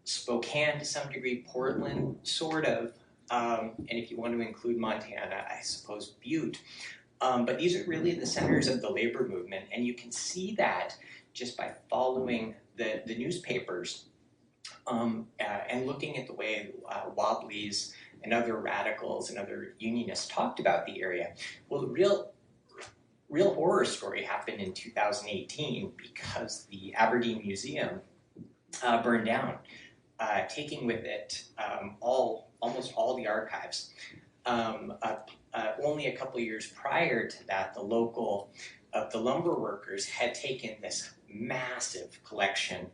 Speaker 4: Spokane to some degree, Portland, sort of, and if you want to include Montana, I suppose Butte. But these are really the centers of the labor movement, and you can see that just by following the newspapers and looking at the way Wobblies and other radicals and other unionists talked about the area. Well, the real horror story happened in 2018 because the Aberdeen Museum burned down, taking with it almost all the archives. Only a couple years prior to that, the lumber workers had taken this massive collection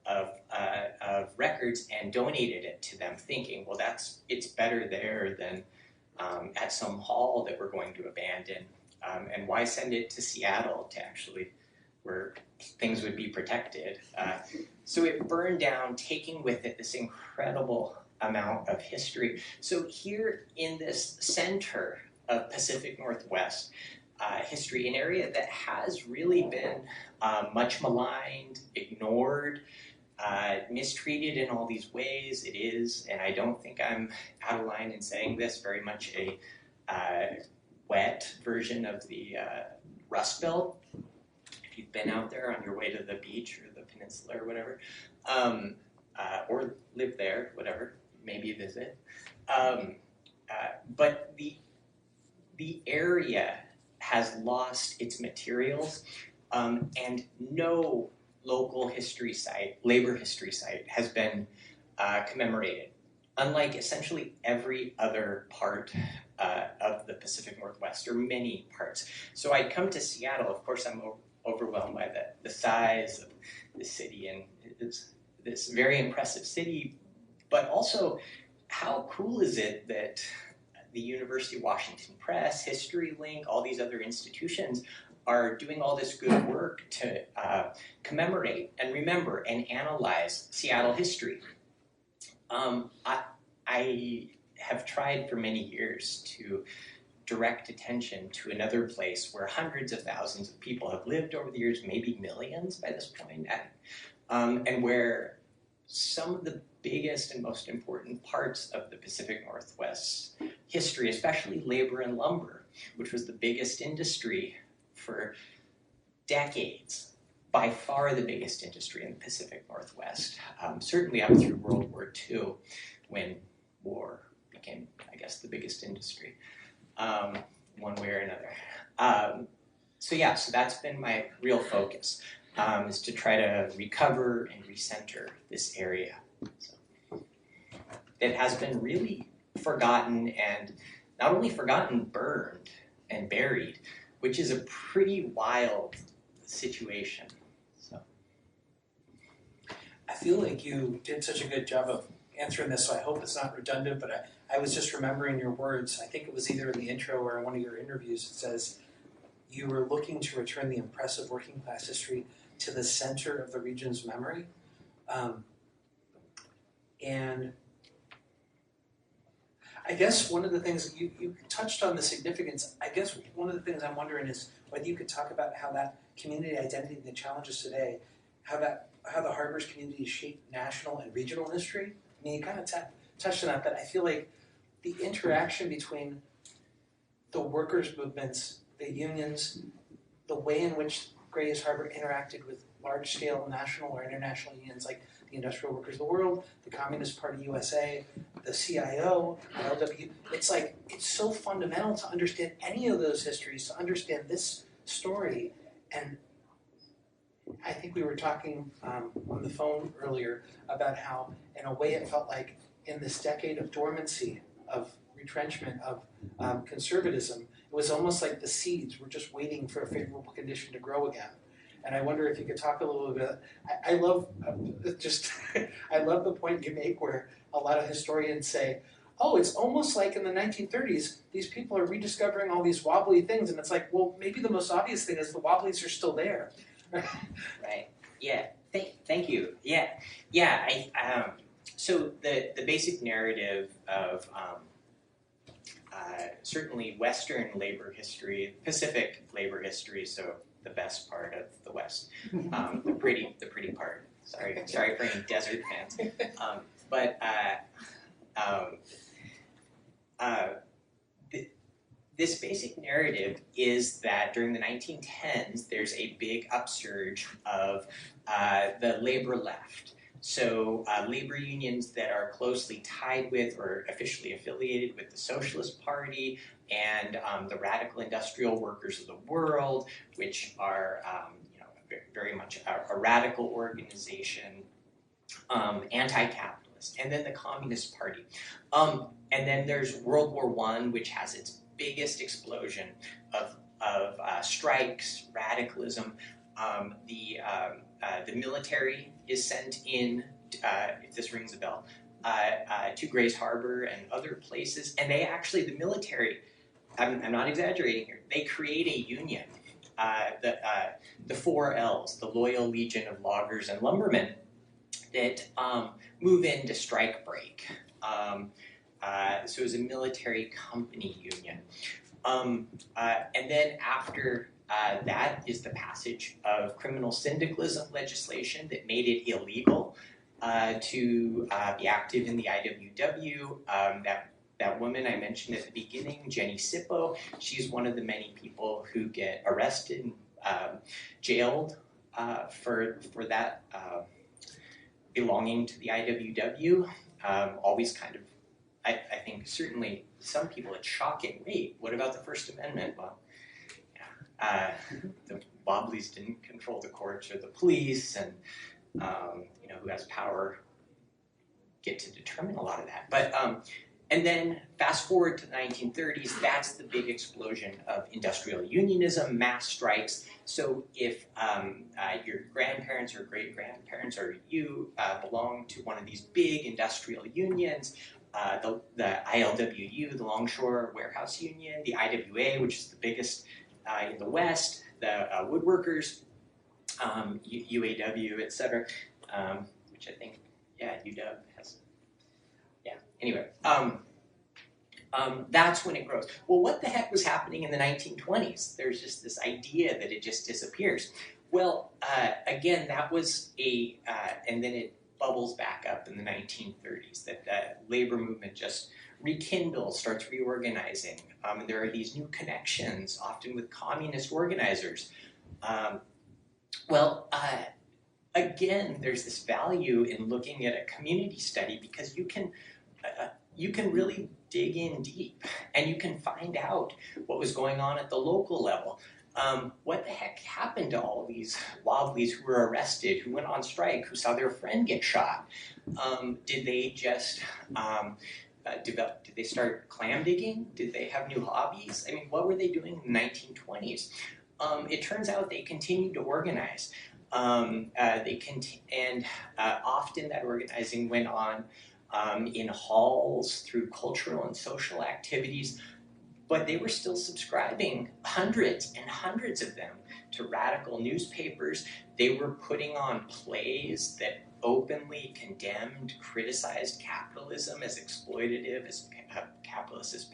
Speaker 4: of records and donated it to them, thinking, well, it's better there than at some hall that we're going to abandon? And why send it to Seattle to actually, where things would be protected? So it burned down, taking with it this incredible amount of history. So here in this center of Pacific Northwest history, an area that has really been much maligned, ignored, mistreated in all these ways. It is, and I don't think I'm out of line in saying this, very much a wet version of the Rust Belt. If you've been out there on your way to the beach or the peninsula or whatever, or live there, whatever, maybe visit. But the area has lost its materials, and no local history site, labor history site, has been commemorated, unlike essentially every other part of the Pacific Northwest, or many parts. So I come to Seattle, of course I'm overwhelmed by the size of the city, and it's this very impressive city, but also how cool is it that the University of Washington Press, History Link, all these other institutions are doing all this good work to commemorate and remember and analyze Seattle history. I have tried for many years to direct attention to another place where hundreds of thousands of people have lived over the years, maybe millions by this point, and where some of the biggest and most important parts of the Pacific Northwest history, especially labor and lumber, which was the biggest industry for decades, by far the biggest industry in the Pacific Northwest, certainly up through World War II, when war became, I guess, the biggest industry, one way or another. So that's been my real focus, is to try to recover and recenter this area. So, it has been really forgotten, and not only forgotten, burned and buried, which is a pretty wild situation. So,
Speaker 5: I feel like you did such a good job of answering this, so I hope it's not redundant, but I was just remembering your words. I think it was either in the intro or in one of your interviews. It says you were looking to return the impressive working class history to the center of the region's memory. And I guess one of the things, you touched on the significance. I guess one of the things I'm wondering is whether you could talk about how that community identity and the challenges today, how the harbors community shaped national and regional history. I mean, you kind of touched on that, but I feel like the interaction between the workers' movements, the unions, the way in which Gray's Harbor interacted with large-scale national or international unions like the Industrial Workers of the World, the Communist Party USA, the CIO, the LW. It's so fundamental to understand any of those histories, to understand this story. And I think we were talking on the phone earlier about how, in a way, it felt like in this decade of dormancy, of retrenchment, of conservatism, it was almost like the seeds were just waiting for a favorable condition to grow again. And I wonder if you could talk a little bit. I love I love the point you make where a lot of historians say, oh, it's almost like in the 1930s, these people are rediscovering all these wobbly things. And it's like, well, maybe the most obvious thing is the wobblies are still there.
Speaker 4: Right. Yeah. Thank you. Yeah. So the basic narrative of certainly Western labor history, Pacific labor history, so the best part of the West, the pretty part. Sorry for any desert fans. This basic narrative is that during the 1910s, there's a big upsurge of the labor left. So labor unions that are closely tied with or officially affiliated with the Socialist Party and the Radical Industrial Workers of the World, which are very much a radical organization, anti-capitalist, and then the Communist Party. And then there's World War I, which has its biggest explosion of strikes, radicalism. The military is sent in, if this rings a bell, to Grays Harbor and other places, and they actually, the military, I'm not exaggerating here, they create a union, the 4 Ls, the Loyal Legion of Loggers and Lumbermen, that move in to strike break. So it was a military company union. And then after that is the passage of criminal syndicalism legislation that made it illegal to be active in the IWW. That woman I mentioned at the beginning, Jenny Sippo, she's one of the many people who get arrested, jailed for that belonging to the IWW. Always kind of, I think certainly some people, it's shocking. Wait, what about the First Amendment? Well, the Wobblies didn't control the courts or the police, and who has power get to determine a lot of that. But and then fast forward to the 1930s, that's the big explosion of industrial unionism, mass strikes. So if your grandparents or great-grandparents or you belong to one of these big industrial unions, the ILWU, the Longshore Warehouse Union, the IWA, which is the biggest in the West, the woodworkers, UAW, etc., which I think, UW has. Anyway, that's when it grows. Well, what the heck was happening in the 1920s? There's just this idea that it just disappears. Well, again, that was and then it bubbles back up in the 1930s, that the labor movement just rekindles, starts reorganizing. And there are these new connections, often with communist organizers. Again, there's this value in looking at a community study because you can really dig in deep and you can find out what was going on at the local level. What the heck happened to all these wobblies who were arrested, who went on strike, who saw their friend get shot? Did they just develop? Did they start clam digging? Did they have new hobbies? I mean, what were they doing in the 1920s? It turns out they continued to organize. And often that organizing went on in halls through cultural and social activities, but they were still subscribing, hundreds and hundreds of them, to radical newspapers. They were putting on plays that openly condemned, criticized capitalism as exploitative, as capitalist as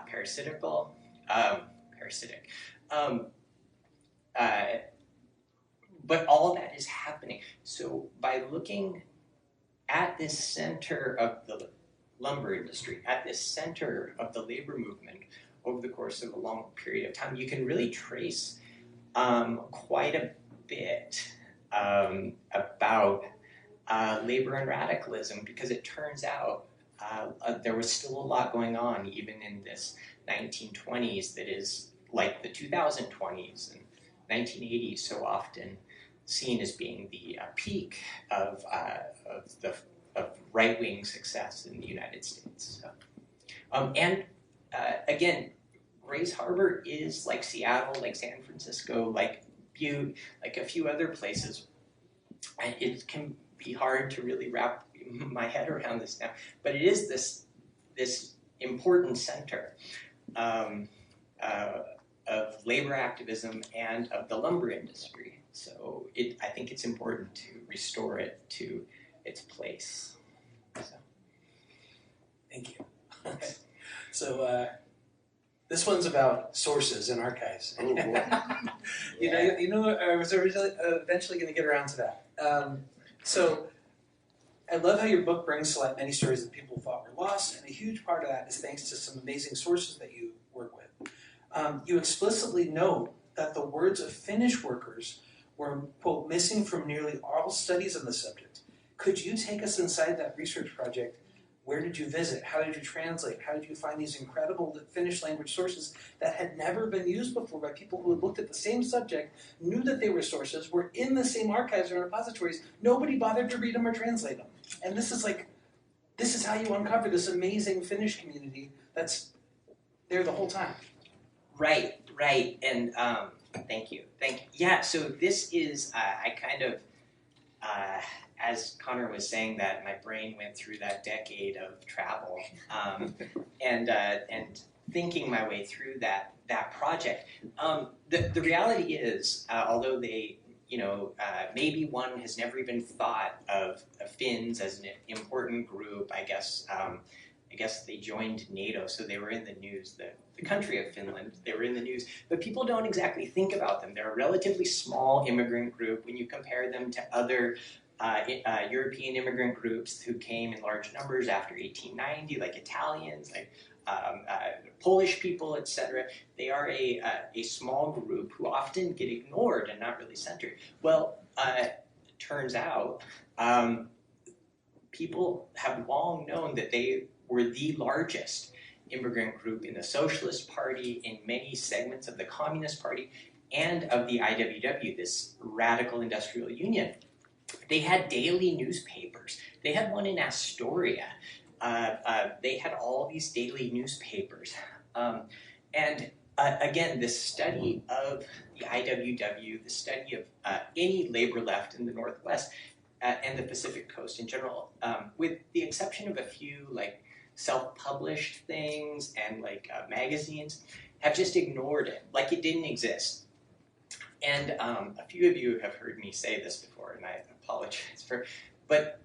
Speaker 4: parasitical, parasitic. But all that is happening. So by looking at this center of the lumber industry, at this center of the labor movement over the course of a long period of time, you can really trace quite a bit about labor and radicalism, because it turns out there was still a lot going on even in this 1920s that is like the 2020s and 1980s so often seen as being the peak of right-wing success in the United States. So, again, Grays Harbor is like Seattle, like San Francisco, like Butte, like a few other places. And it can be hard to really wrap my head around this now, but it is this important center of labor activism and of the lumber industry. So I think it's important to restore it to its place. So.
Speaker 5: Thank you. So this one's about sources and archives.
Speaker 1: Oh, boy.
Speaker 5: I was eventually going to get around to that. So I love how your book brings to light many stories that people thought were lost, and a huge part of that is thanks to some amazing sources that you work with. You explicitly note that the words of Finnish workers were, quote, missing from nearly all studies on the subject. Could you take us inside that research project? Where did you visit? How did you translate? How did you find these incredible Finnish language sources that had never been used before by people who had looked at the same subject, knew that they were sources, were in the same archives and repositories? Nobody bothered to read them or translate them. And this is how you uncover this amazing Finnish community that's there the whole time.
Speaker 4: Right. And thank you. Yeah, so this is, I kind of as Connor was saying that, my brain went through that decade of travel and thinking my way through that project. The reality is, although they, maybe one has never even thought of Finns as an important group. I guess they joined NATO, so they were in the news. The country of Finland, they were in the news, but people don't exactly think about them. They're a relatively small immigrant group when you compare them to other European immigrant groups who came in large numbers after 1890, like Italians, like Polish people, etc. They are a small group who often get ignored and not really centered. Well, turns out people have long known that they were the largest immigrant group in the Socialist Party, in many segments of the Communist Party, and of the IWW, this radical industrial union. They had daily newspapers. They had one in Astoria. They had all these daily newspapers. Again, this study of the IWW, the study of any labor left in the Northwest and the Pacific Coast in general, with the exception of a few like self-published things and like magazines, have just ignored it, like it didn't exist. And a few of you have heard me say this before, and I apologize for, but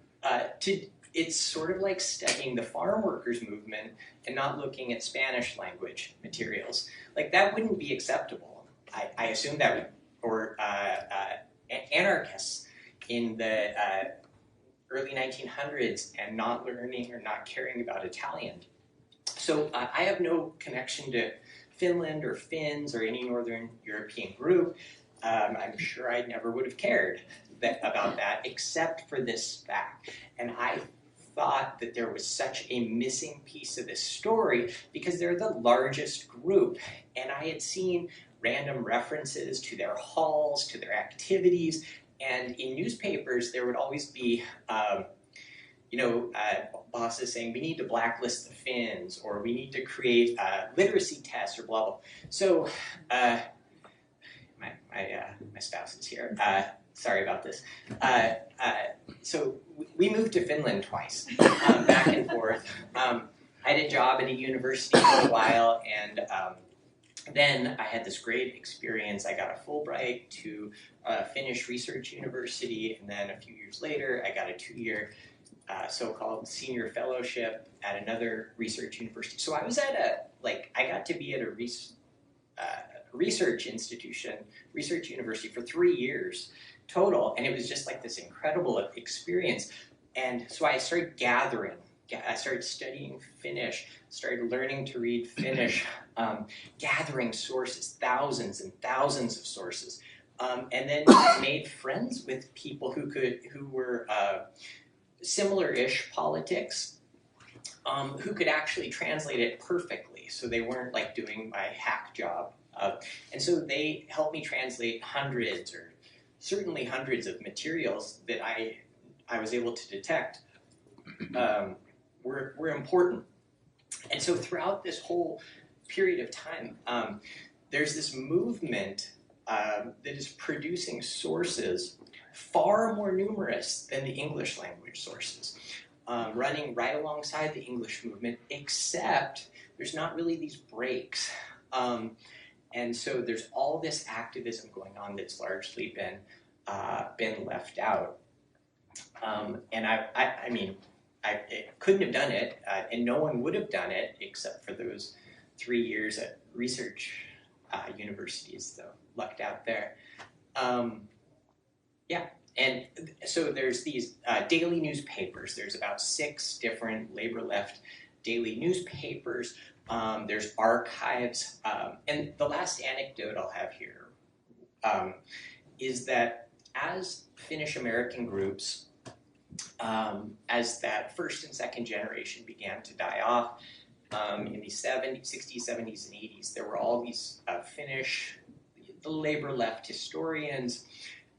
Speaker 4: it's sort of like studying the farm workers movement and not looking at Spanish language materials. Like that wouldn't be acceptable. I assume that would, or anarchists in the early 1900s and not learning or not caring about Italian. So I have no connection to Finland or Finns or any Northern European group. I'm sure I never would have cared about that except for this fact. And I thought that there was such a missing piece of this story because they're the largest group. And I had seen random references to their halls, to their activities, and in newspapers there would always be bosses saying we need to blacklist the Finns, or we need to create literacy tests, or blah blah. So my spouse is here. Sorry about this. So we moved to Finland twice, back and forth. I had a job at a university for a while, and then I had this great experience. I got a Fulbright to a Finnish research university, and then a few years later, I got a 2-year so-called senior fellowship at another research university. So I was at I got to be at a research institution, research university for 3 years total, and it was just like this incredible experience. And so I started gathering. I started studying Finnish, started learning to read Finnish, gathering sources, thousands and thousands of sources, and then made friends with people who were similar-ish politics, who could actually translate it perfectly, so they weren't like doing my hack job. And so they helped me translate hundreds, or certainly hundreds of materials that I was able to detect were important. And so throughout this whole period of time, there's this movement that is producing sources far more numerous than the English language sources, running right alongside the English movement, except there's not really these breaks. And so there's all this activism going on that's largely been left out. And I mean, I couldn't have done it, and no one would have done it except for those 3 years at research universities, so lucked out there. Yeah, and so there's these daily newspapers. There's about 6 different labor left daily newspapers. There's archives. And the last anecdote I'll have here is that as Finnish American groups, as that first and second generation began to die off in the 60s, 70s, and 80s, there were all these Finnish, the labor left historians,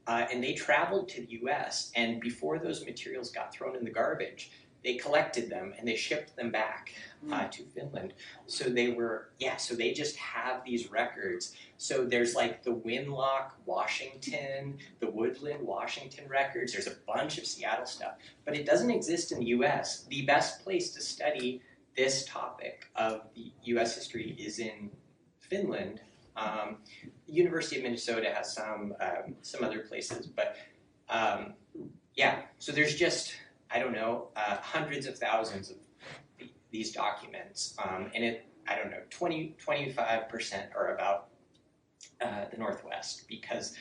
Speaker 4: and they traveled to the U.S., and before those materials got thrown in the garbage, they collected them and they shipped them back to Finland. So they just have these records. So there's like the Winlock, Washington, the Woodland, Washington records. There's a bunch of Seattle stuff, but it doesn't exist in the U.S. The best place to study this topic of the U.S. history is in Finland. The University of Minnesota has some other places, but so there's just, I don't know, hundreds of thousands of these documents, and 25% are about the Northwest, because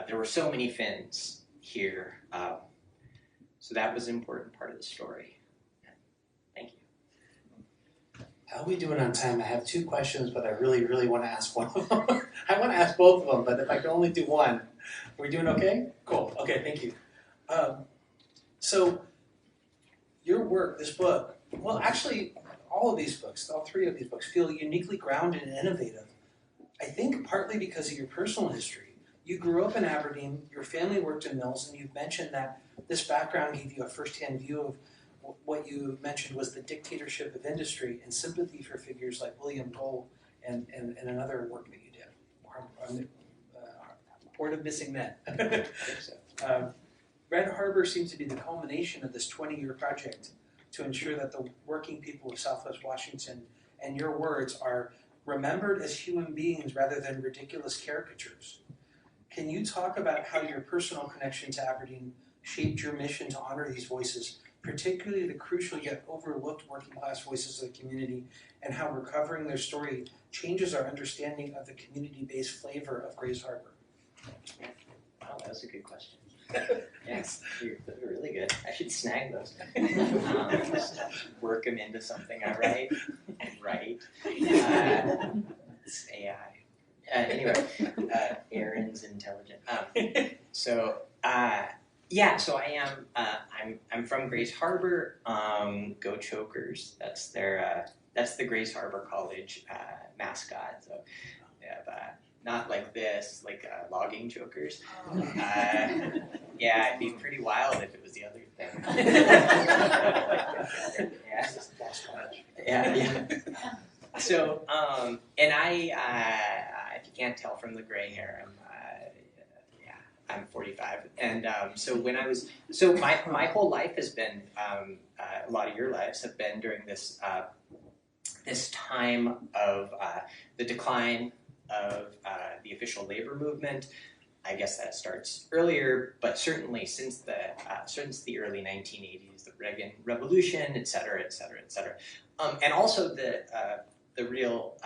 Speaker 4: there were so many Finns here, so that was an important part of the story. Thank you.
Speaker 5: How are we doing on time? I have two questions, but I really, really want to ask one of them. I want to ask both of them, but if I can only do one. Are we doing okay? Cool. Okay, thank you. So your work, this book, well, actually, all of these books, all three of these books, feel uniquely grounded and innovative. I think partly because of your personal history. You grew up in Aberdeen, your family worked in mills, and you've mentioned that this background gave you a first-hand view of what you mentioned was the dictatorship of industry and sympathy for figures like William Dole and another work that you did, Port of Missing Men. Red Harbor seems to be the culmination of this 20-year project to ensure that the working people of Southwest Washington, and your words, are remembered as human beings rather than ridiculous caricatures. Can you talk about how your personal connection to Aberdeen shaped your mission to honor these voices, particularly the crucial yet overlooked working class voices of the community, and how recovering their story changes our understanding of the community-based flavor of Grays Harbor?
Speaker 4: Wow, that was a good question. Yes, those are really good. I should snag those. Work them into something I write. It's AI. Anyway, Aaron's intelligent. So I am. I'm from Grays Harbor. Go Chokers. That's the Grays Harbor College mascot. So they have not like this, like logging chokers. It'd be pretty wild if it was the other thing. Yeah. So, and if you can't tell from the gray hair, I'm 45, and my whole life has been, a lot of your lives have been during this this time of the decline of the official labor movement. I guess that starts earlier, but certainly since the early 1980s, the Reagan Revolution, et cetera, et cetera, et cetera, and also the real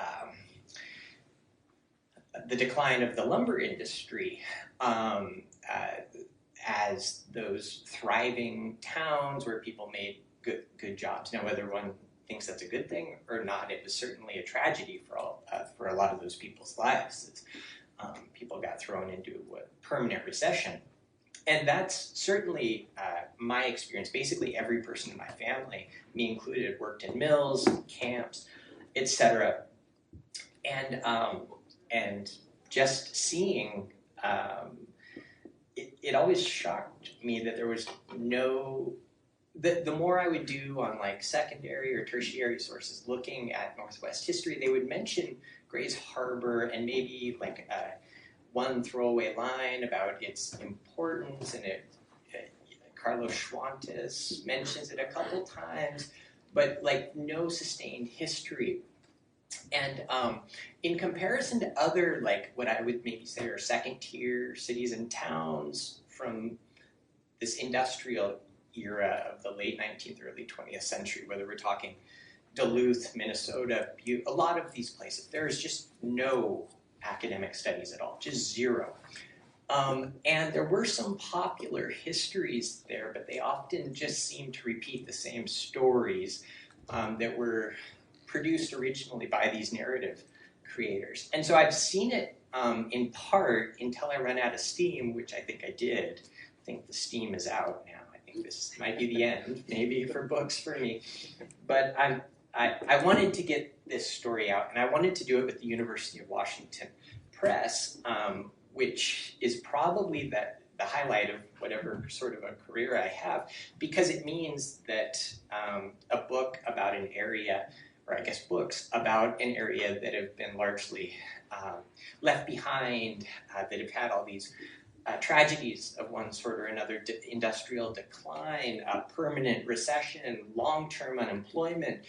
Speaker 4: the decline of the lumber industry as those thriving towns where people made good jobs. Now, whether one thinks that's a good thing or not, it was certainly a tragedy for a lot of those people's lives. People got thrown into a permanent recession. And that's certainly my experience. Basically, every person in my family, me included, worked in mills, camps, etc. And just seeing, it always shocked me that there was no. The more I would do on like secondary or tertiary sources looking at Northwest history, they would mention Grays Harbor and maybe like one throwaway line about its importance, and Carlos Schwantes mentions it a couple times, but like no sustained history. And in comparison to other, like what I would maybe say are second tier cities and towns from this industrial era of the late 19th, early 20th century, whether we're talking Duluth, Minnesota, Butte, a lot of these places, there is just no academic studies at all, just zero. And there were some popular histories there, but they often just seem to repeat the same stories that were produced originally by these narrative creators. And so I've seen it in part until I ran out of steam, which I think I did. I think the steam is out now. I think this might be the end, maybe for books for me. But I wanted to get this story out, and I wanted to do it with the University of Washington Press, which is probably the highlight of whatever sort of a career I have, because it means that a book about an area, or I guess books about an area that have been largely left behind, that have had all these tragedies of one sort or another, industrial decline, permanent recession, long-term unemployment,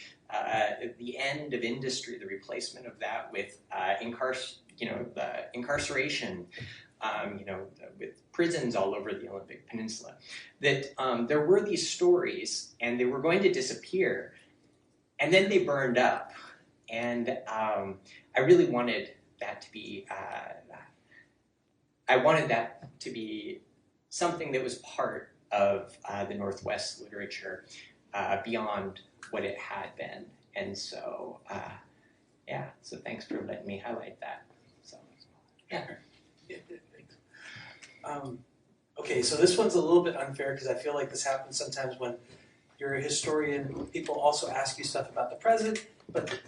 Speaker 4: the end of industry, the replacement of that with the incarceration, with prisons all over the Olympic Peninsula, that there were these stories and they were going to disappear, and then they burned up. And I really wanted that to be, something that was part of the Northwest literature beyond what it had been. And so, so thanks for letting me highlight that. So, yeah.
Speaker 5: Okay, so this one's a little bit unfair because I feel like this happens sometimes when you're a historian. People also ask you stuff about the present, but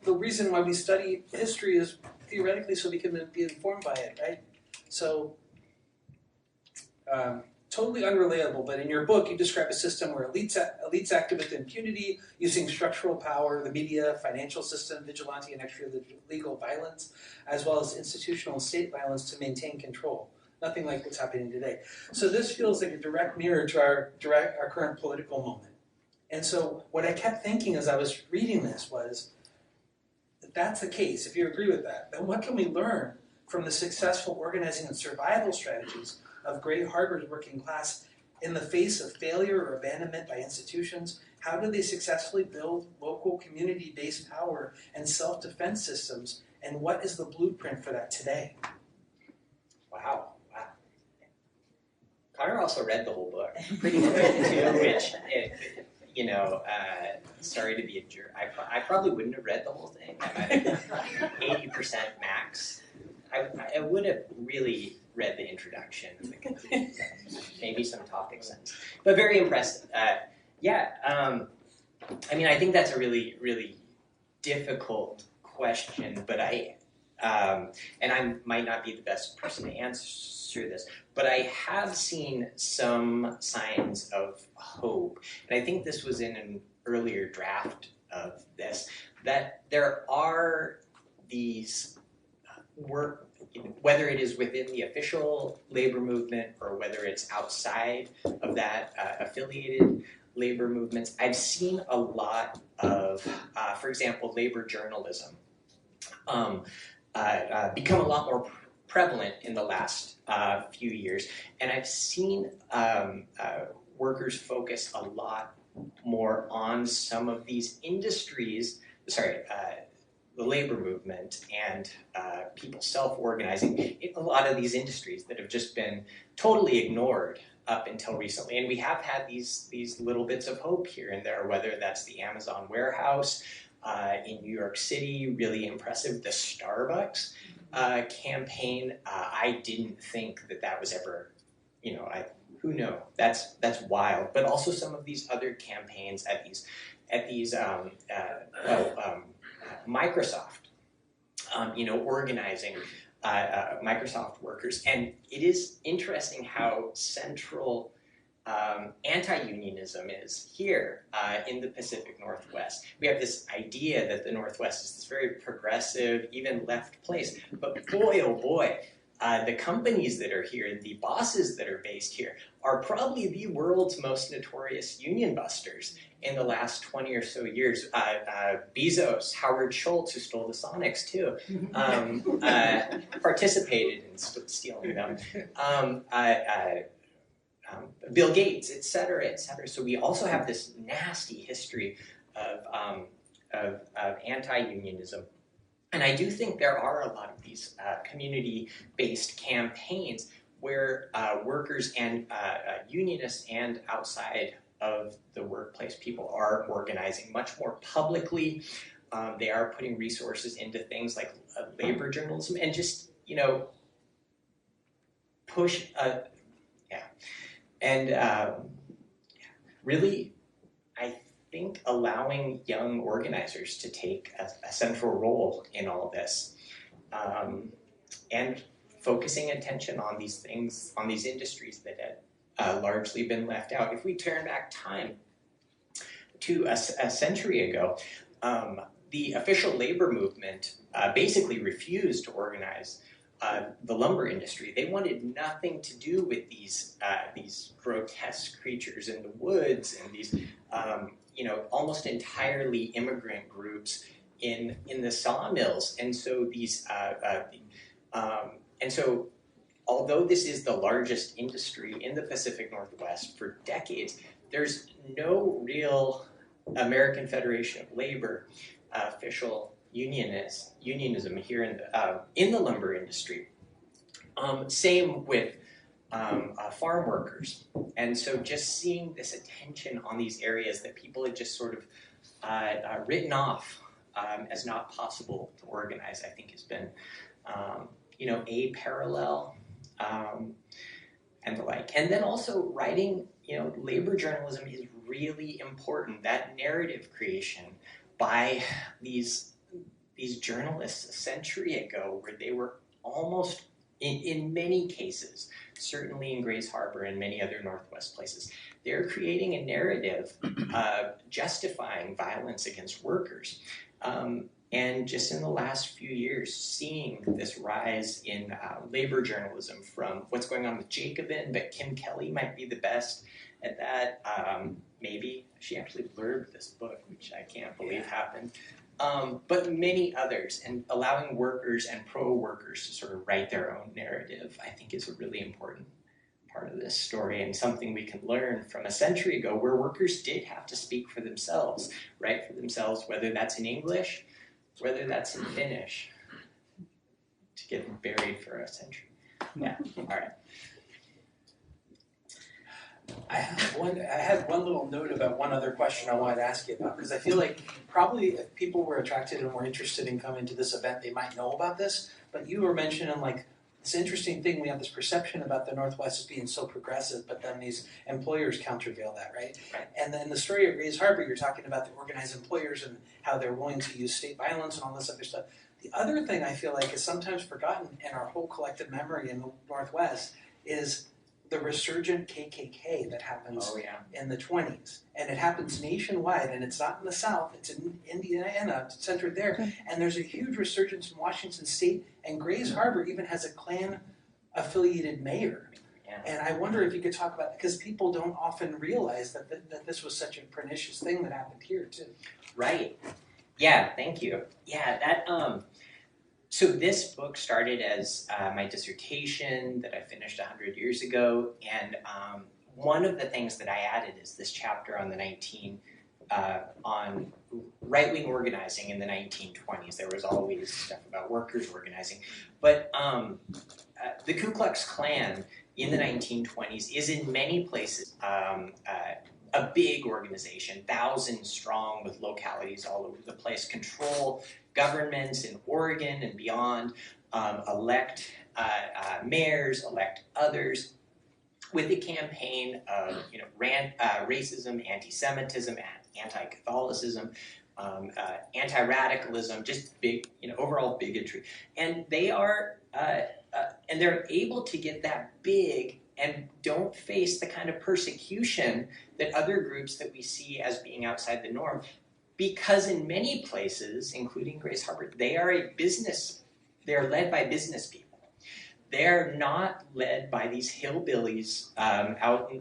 Speaker 5: the reason why we study history is theoretically so we can be informed by it, right? So, totally unrelatable, but in your book you describe a system where elites acted with impunity, using structural power, the media, financial system, vigilante and extra-legal violence, as well as institutional and state violence to maintain control. Nothing like what's happening today. So this feels like a direct mirror to our current political moment. And so what I kept thinking as I was reading this was, if that's the case, if you agree with that, then what can we learn from the successful organizing and survival strategies of great Harvard working class in the face of failure or abandonment by institutions? How do they successfully build local community-based power and self-defense systems? And what is the blueprint for that today?
Speaker 4: Wow. Connor also read the whole book pretty quick too, which, sorry to be a jerk. I probably wouldn't have read the whole thing. I'm at 80% max. I would have really read the introduction, maybe some topic sense, but very impressed. I think that's a really, really difficult question, but and I might not be the best person to answer this, but I have seen some signs of hope, and I think this was in an earlier draft of this, that there are these whether it is within the official labor movement or whether it's outside of that, affiliated labor movements, I've seen a lot of, for example, labor journalism become a lot more prevalent in the last few years. And I've seen workers focus a lot more on some of these industries, the labor movement and people self-organizing in a lot of these industries that have just been totally ignored up until recently. And we have had these little bits of hope here and there, whether that's the Amazon warehouse in New York City, really impressive, the Starbucks campaign. I didn't think that was ever, who knows? That's wild. But also some of these other campaigns at these Microsoft, organizing Microsoft workers. And it is interesting how central anti-unionism is here in the Pacific Northwest. We have this idea that the Northwest is this very progressive, even left place. But boy, oh boy, the companies that are here, the bosses that are based here, are probably the world's most notorious union busters in the last 20 or so years. Bezos, Howard Schultz, who stole the Sonics too, participated in stealing them. Bill Gates, et cetera, et cetera. So we also have this nasty history of anti-unionism. And I do think there are a lot of these community-based campaigns where workers and unionists and outside of the workplace people are organizing much more publicly. They are putting resources into things like labor journalism and just, push, really, I think allowing young organizers to take a central role in all this. And focusing attention on these things, on these industries that had largely been left out. If we turn back time to a century ago, the official labor movement basically refused to organize the lumber industry. They wanted nothing to do with these grotesque creatures in the woods and these almost entirely immigrant groups in the sawmills. And so although this is the largest industry in the Pacific Northwest for decades, there's no real American Federation of Labor official unionism here in the lumber industry. Same with farm workers. And so just seeing this attention on these areas that people had just sort of written off as not possible to organize, I think has been a parallel and the like. And then also writing, labor journalism is really important. That narrative creation by these journalists a century ago, where they were almost, in many cases, certainly in Grays Harbor and many other Northwest places, they're creating a narrative justifying violence against workers. And just in the last few years, seeing this rise in labor journalism from what's going on with Jacobin, but Kim Kelly might be the best at that. Maybe she actually blurbed this book, which I can't believe happened. But many others, and allowing workers and pro-workers to sort of write their own narrative, I think is a really important part of this story, and something we can learn from a century ago, where workers did have to speak for themselves, write for themselves, whether that's in English, whether that's in Finnish, to get buried for a century. Yeah, all right.
Speaker 5: I had one little note about one other question I wanted to ask you about, because I feel like probably if people were attracted and were interested in coming to this event, they might know about this, but you were mentioning like this interesting thing, we have this perception about the Northwest as being so progressive, but then these employers countervail that, right? And then the story of Grays Harbor, you're talking about the organized employers and how they're willing to use state violence and all this other stuff. The other thing I feel like is sometimes forgotten in our whole collective memory in the Northwest is the resurgent KKK that happens in the 20s. And it happens nationwide, and it's not in the South, it's in Indiana, centered there. Okay. And there's a huge resurgence in Washington State, and Grays Harbor even has a Klan-affiliated mayor. Yeah. And I wonder if you could talk about, because people don't often realize that this was such a pernicious thing that happened here, too.
Speaker 4: Right. Yeah, thank you. Yeah, so this book started as my dissertation that I finished 100 years ago, and one of the things that I added is this chapter on on right-wing organizing in the 1920s. There was always stuff about workers organizing, but the Ku Klux Klan in the 1920s is in many places a big organization, thousands strong, with localities all over the place, control governments in Oregon and beyond, elect mayors, elect others, with a campaign of racism, anti-Semitism, anti-Catholicism, anti-radicalism, just big, overall bigotry, and they're able to get that big and don't face the kind of persecution that other groups that we see as being outside the norm, because in many places, including Grays Harbor, they are led by business people. They're not led by these hillbillies out,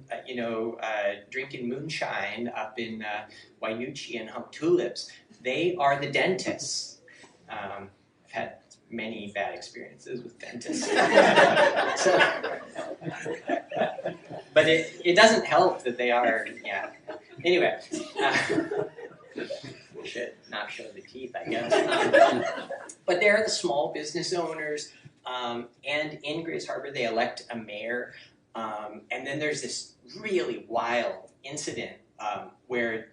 Speaker 4: drinking moonshine up in Wainuchi and hump tulips. They are the dentists. I've had many bad experiences with dentists. But it doesn't help that they are, Anyway, should not show the teeth, I guess. But they're the small business owners, and in Grays Harbor they elect a mayor, and then there's this really wild incident where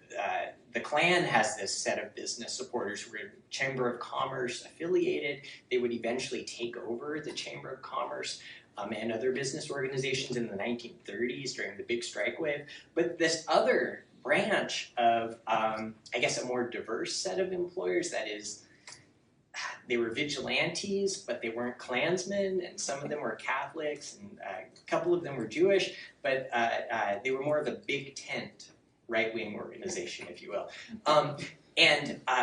Speaker 4: the Klan has this set of business supporters who are Chamber of Commerce affiliated. They would eventually take over the Chamber of Commerce and other business organizations in the 1930s during the big strike wave. But this other branch of, I guess, a more diverse set of employers that is they were vigilantes, but they weren't Klansmen, and some of them were Catholics, and a couple of them were Jewish, but they were more of a big tent right-wing organization, if you will.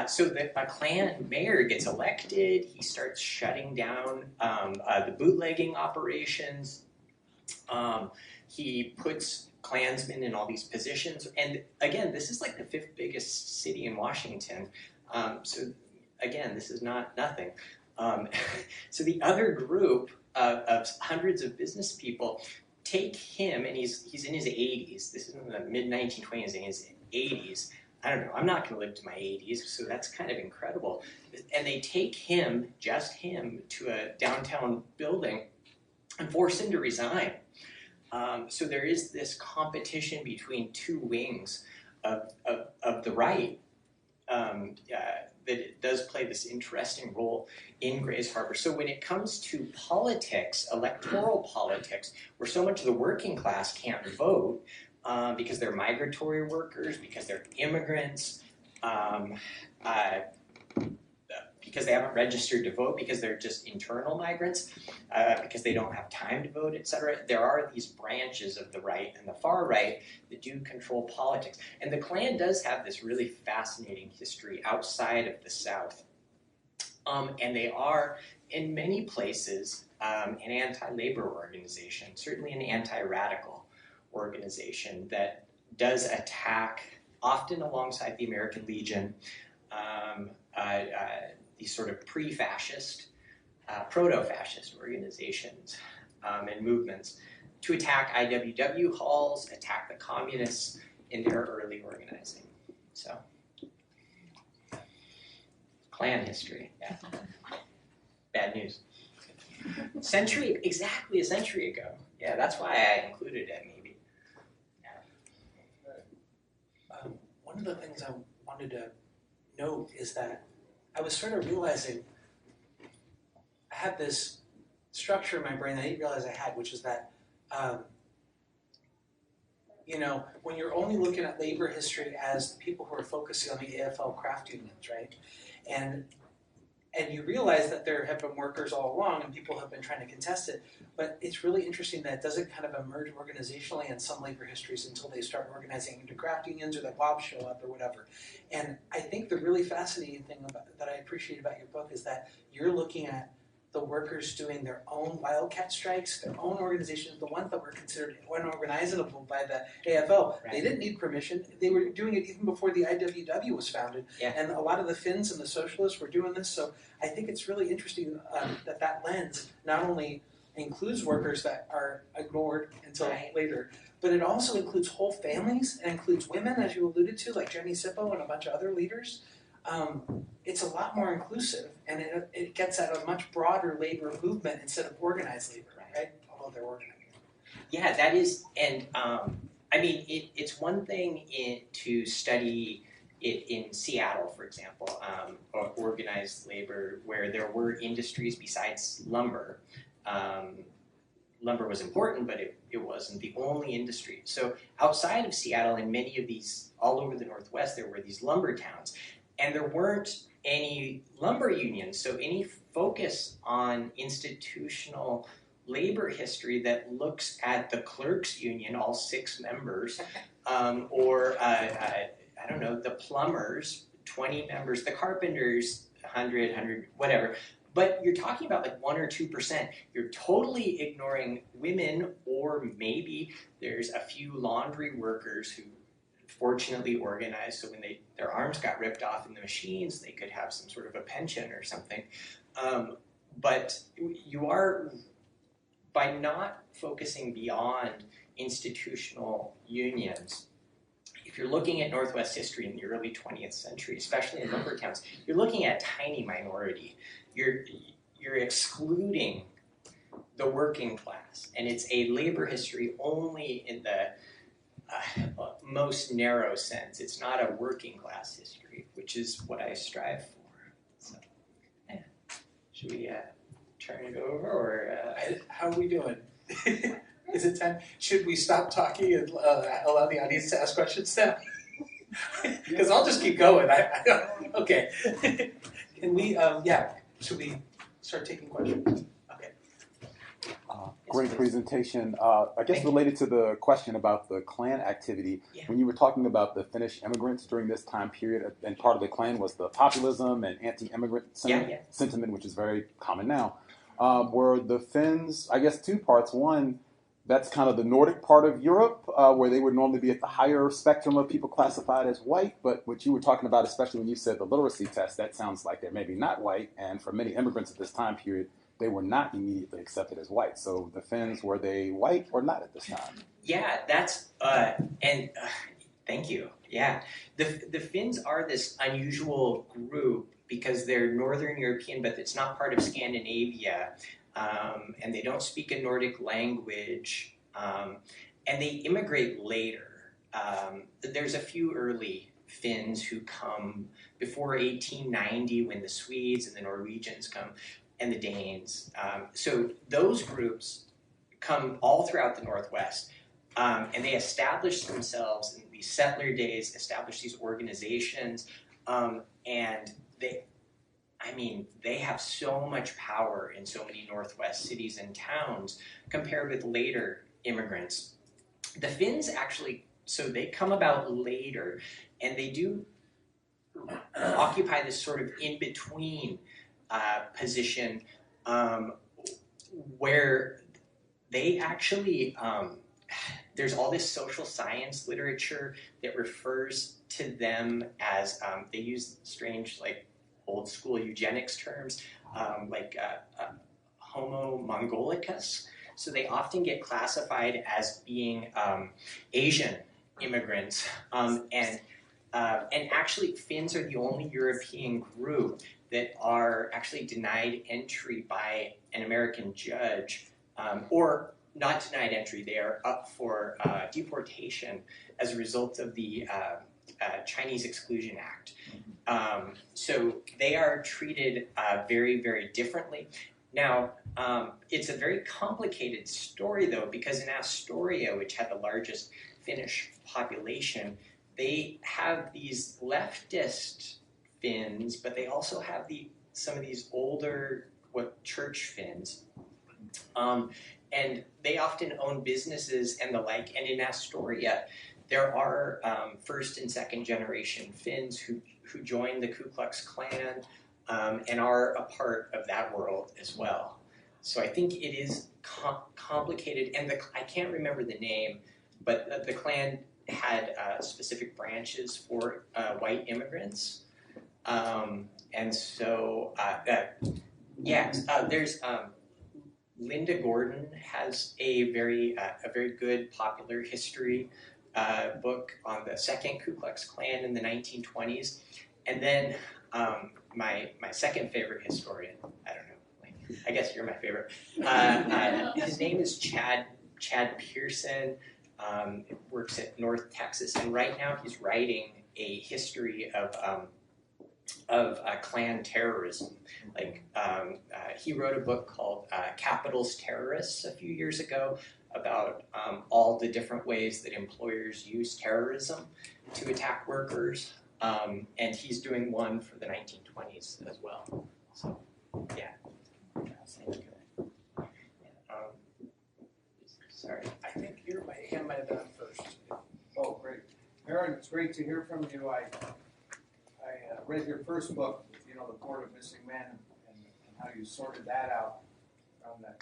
Speaker 4: So a Klan mayor gets elected. He starts shutting down the bootlegging operations. He puts Klansmen in all these positions. And again, this is like the 5th biggest city in Washington. So again, this is not nothing. So the other group of hundreds of business people take him, and he's in his 80s. This is in the mid-1920s, in his 80s. I don't know, I'm not going to live to my 80s, so that's kind of incredible. And they take him, just him, to a downtown building and force him to resign. So there is this competition between two wings of the right that it does play this interesting role in Grays Harbor. So when it comes to politics, electoral politics, where so much of the working class can't vote because they're migratory workers, because they're immigrants, because they haven't registered to vote, because they're just internal migrants, because they don't have time to vote, etc. There are these branches of the right and the far right that do control politics. And the Klan does have this really fascinating history outside of the South. And they are, in many places, an anti-labor organization, certainly an anti-radical organization that does attack, often alongside the American Legion, these sort of pre-fascist, proto-fascist organizations and movements to attack IWW halls, attack the communists in their early organizing. So, Klan history, yeah. Bad news. Exactly a century ago. Yeah, that's why I included it, maybe.
Speaker 5: Yeah. One of the things I wanted to note is that I was sort of realizing I had this structure in my brain that I didn't realize I had, which is that, when you're only looking at labor history as the people who are focusing on the AFL craft unions, right? And you realize that there have been workers all along and people have been trying to contest it, but it's really interesting that it doesn't kind of emerge organizationally in some labor histories until they start organizing into craft unions or that Bobs show up or whatever. And I think the really fascinating thing that I appreciate about your book is that you're looking at the workers doing their own wildcat strikes, their own organizations, the ones that were considered unorganizable by the AFL. Right. They didn't need permission. They were doing it even before the IWW was founded. Yeah. And a lot of the Finns and the socialists were doing this. So I think it's really interesting that lens not only includes workers that are ignored until later, but it also includes whole families and includes women, as you alluded to, like Jenny Sippo and a bunch of other leaders. It's a lot more inclusive, and it gets at a much broader labor movement instead of organized labor, right? Although they're organized.
Speaker 4: Yeah, that is, and it's one thing to study it in Seattle, for example, or organized labor, where there were industries besides lumber. Lumber was important, but it wasn't the only industry. So outside of Seattle, and many of these, all over the Northwest, there were these lumber towns. And there weren't any lumber unions, so any focus on institutional labor history that looks at the clerks union, all 6 members, or the plumbers, 20 members, the carpenters, 100, whatever. But you're talking about like 1 or 2%. You're totally ignoring women, or maybe there's a few laundry workers who fortunately organized, so when their arms got ripped off in the machines, they could have some sort of a pension or something. But you are, by not focusing beyond institutional unions, if you're looking at Northwest history in the early 20th century, especially in lumber towns, you're looking at a tiny minority. You're excluding the working class, and it's a labor history only in the most narrow sense. It's not a working class history, which is what I strive for. So, yeah. Should we turn it over, or
Speaker 5: how are we doing? Is it time? Should we stop talking and allow the audience to ask questions now? Because I'll just keep going. Okay. Can we? Yeah. Should we start taking questions? Okay.
Speaker 6: Great presentation. I guess related to the question about the Klan activity,
Speaker 4: Yeah.
Speaker 6: when you were talking about the Finnish immigrants during this time period, and part of the Klan was the populism and anti-immigrant sentiment, which is very common now. Were the Finns, I guess, two parts. One, that's kind of the Nordic part of Europe, where they would normally be at the higher spectrum of people classified as white. But what you were talking about, especially when you said the literacy test, that sounds like they're maybe not white. And for many immigrants at this time period, they were not immediately accepted as white. So the Finns, were they white or not at this time?
Speaker 4: Yeah, that's thank you. Yeah, the Finns are this unusual group because they're Northern European, but it's not part of Scandinavia, and they don't speak a Nordic language, and they immigrate later. There's a few early Finns who come before 1890 when the Swedes and the Norwegians come, and the Danes. So those groups come all throughout the Northwest, and they establish themselves in these settler days, establish these organizations, and they have so much power in so many Northwest cities and towns compared with later immigrants. The Finns actually, so they come about later, and they do occupy this sort of in-between position where they actually, there's all this social science literature that refers to them as, they use strange, like, old school eugenics terms, like Homo mongolicus. So they often get classified as being Asian immigrants, and actually Finns are the only European group that are actually denied entry by an American judge, or not denied entry, they are up for deportation as a result of the Chinese Exclusion Act. So they are treated very, very differently. Now, it's a very complicated story, though, because in Astoria, which had the largest Finnish population, they have these leftist Finns, but they also have some of these older, church Finns. And they often own businesses and the like. And in Astoria, there are first and second generation Finns who joined the Ku Klux Klan and are a part of that world as well. So I think it is complicated. And I can't remember the name, but the Klan had specific branches for white immigrants. And so, there's Linda Gordon has a very good popular history book on the second Ku Klux Klan in the 1920s. And then my second favorite historian, I don't know, I guess you're my favorite. His name is Chad Pearson. Works at North Texas, and right now he's writing a history of Klan terrorism. Like he wrote a book called Capitol's Terrorists a few years ago about all the different ways that employers use terrorism to attack workers, and he's doing one for the 1920s as well. So, yeah. Sorry.
Speaker 7: I think your hand might have been up first. Oh, great. Aaron, it's great to hear from you. I read your first book, The Port of Missing Men, and how you sorted that out from that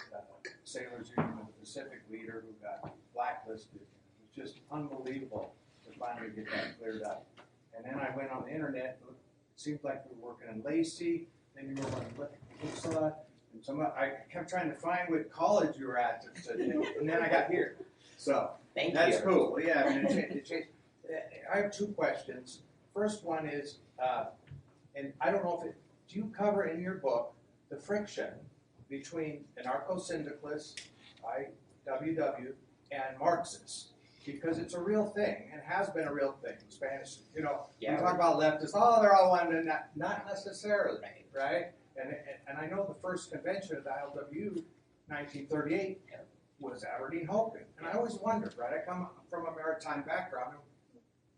Speaker 7: Sailors Union of the Pacific leader who got blacklisted. It was just unbelievable to finally get that cleared up. And then I went on the internet. It seemed like we were working in Lacey, then you were in Uppsala. I kept trying to find what college you were at, and then I got here. So that's cool. Yeah, I mean, it changed. I have two questions. First one is, and I don't know do you cover in your book the friction between anarcho-syndicalists, IWW, and Marxists? Because it's a real thing, and has been a real thing. Spanish, you talk about leftists, they're all one, and not necessarily, right? And I know the first convention of the ILW, 1938, was Aberdeen Hogan. And I always wondered, right? I come from a maritime background.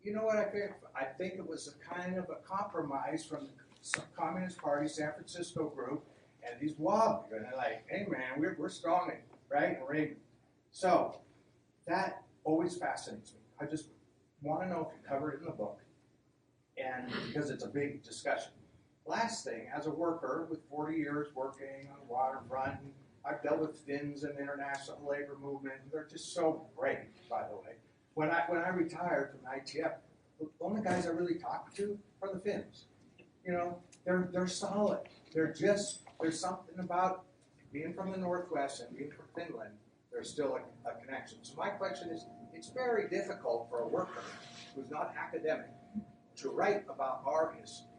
Speaker 7: You know what I think? I think it was a kind of a compromise from the Communist Party, San Francisco group, and he's wobbly, and they're like, hey man, we're strong, right? And Reagan. So that always fascinates me. I just want to know if you cover it in the book, and because it's a big discussion. Last thing, as a worker with 40 years working on the waterfront, and I've dealt with Finns and the international labor movement. They're just so great, by the way. When I retired from ITF, the only guys I really talked to are the Finns. You know, they're solid. There's something about being from the Northwest and being from Finland. There's still a connection. So my question is, it's very difficult for a worker who's not academic to write about our history.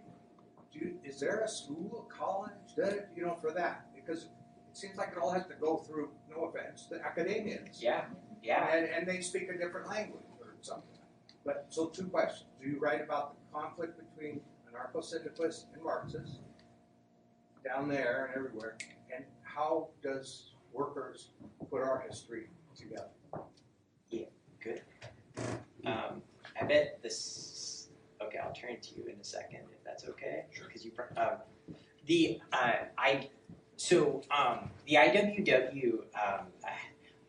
Speaker 7: Is there a school, college, for that? Because it seems like it all has to go through, no offense, the academians.
Speaker 4: Yeah.
Speaker 7: And they speak a different language or something. But so 2 questions. Do you write about the conflict between anarcho-syndicalists and Marxists down there and everywhere? And how does workers put our history together?
Speaker 4: Yeah, good. I bet this. Okay, I'll turn to you in a second if that's okay. Sure. Because the IWW.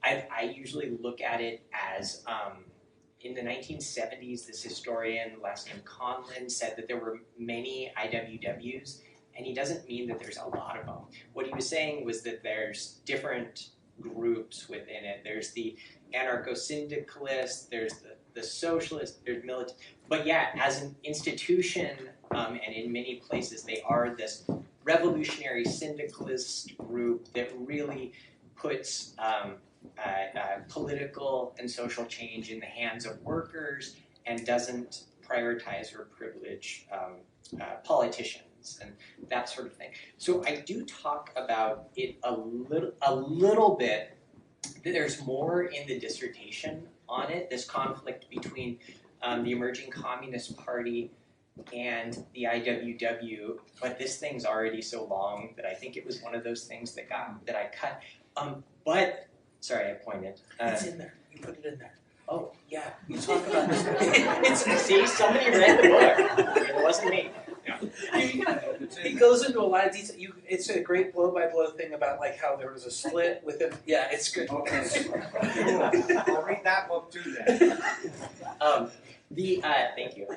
Speaker 4: I usually look at it as in the 1970s. This historian, last name Conlin, said that there were many IWWs, and he doesn't mean that there's a lot of them. What he was saying was that there's different groups within it. There's the anarcho-syndicalists, there's the socialists, there's militant. But yeah, as an institution, and in many places, they are this revolutionary syndicalist group that really puts political and social change in the hands of workers and doesn't prioritize or privilege politicians and that sort of thing. So I do talk about it a little bit. There's more in the dissertation on it, this conflict between the emerging Communist Party and the IWW, but this thing's already so long that I think it was one of those things that I cut. But sorry, I pointed.
Speaker 5: It's in there. You put it in there.
Speaker 4: Oh
Speaker 5: yeah, you talk about this.
Speaker 4: See, somebody read the book. It wasn't me.
Speaker 5: He goes into a lot of detail. It's a great blow-by-blow thing about like how there was a split within. Yeah, it's good.
Speaker 7: Okay, I'll read that book too then.
Speaker 4: Thank you.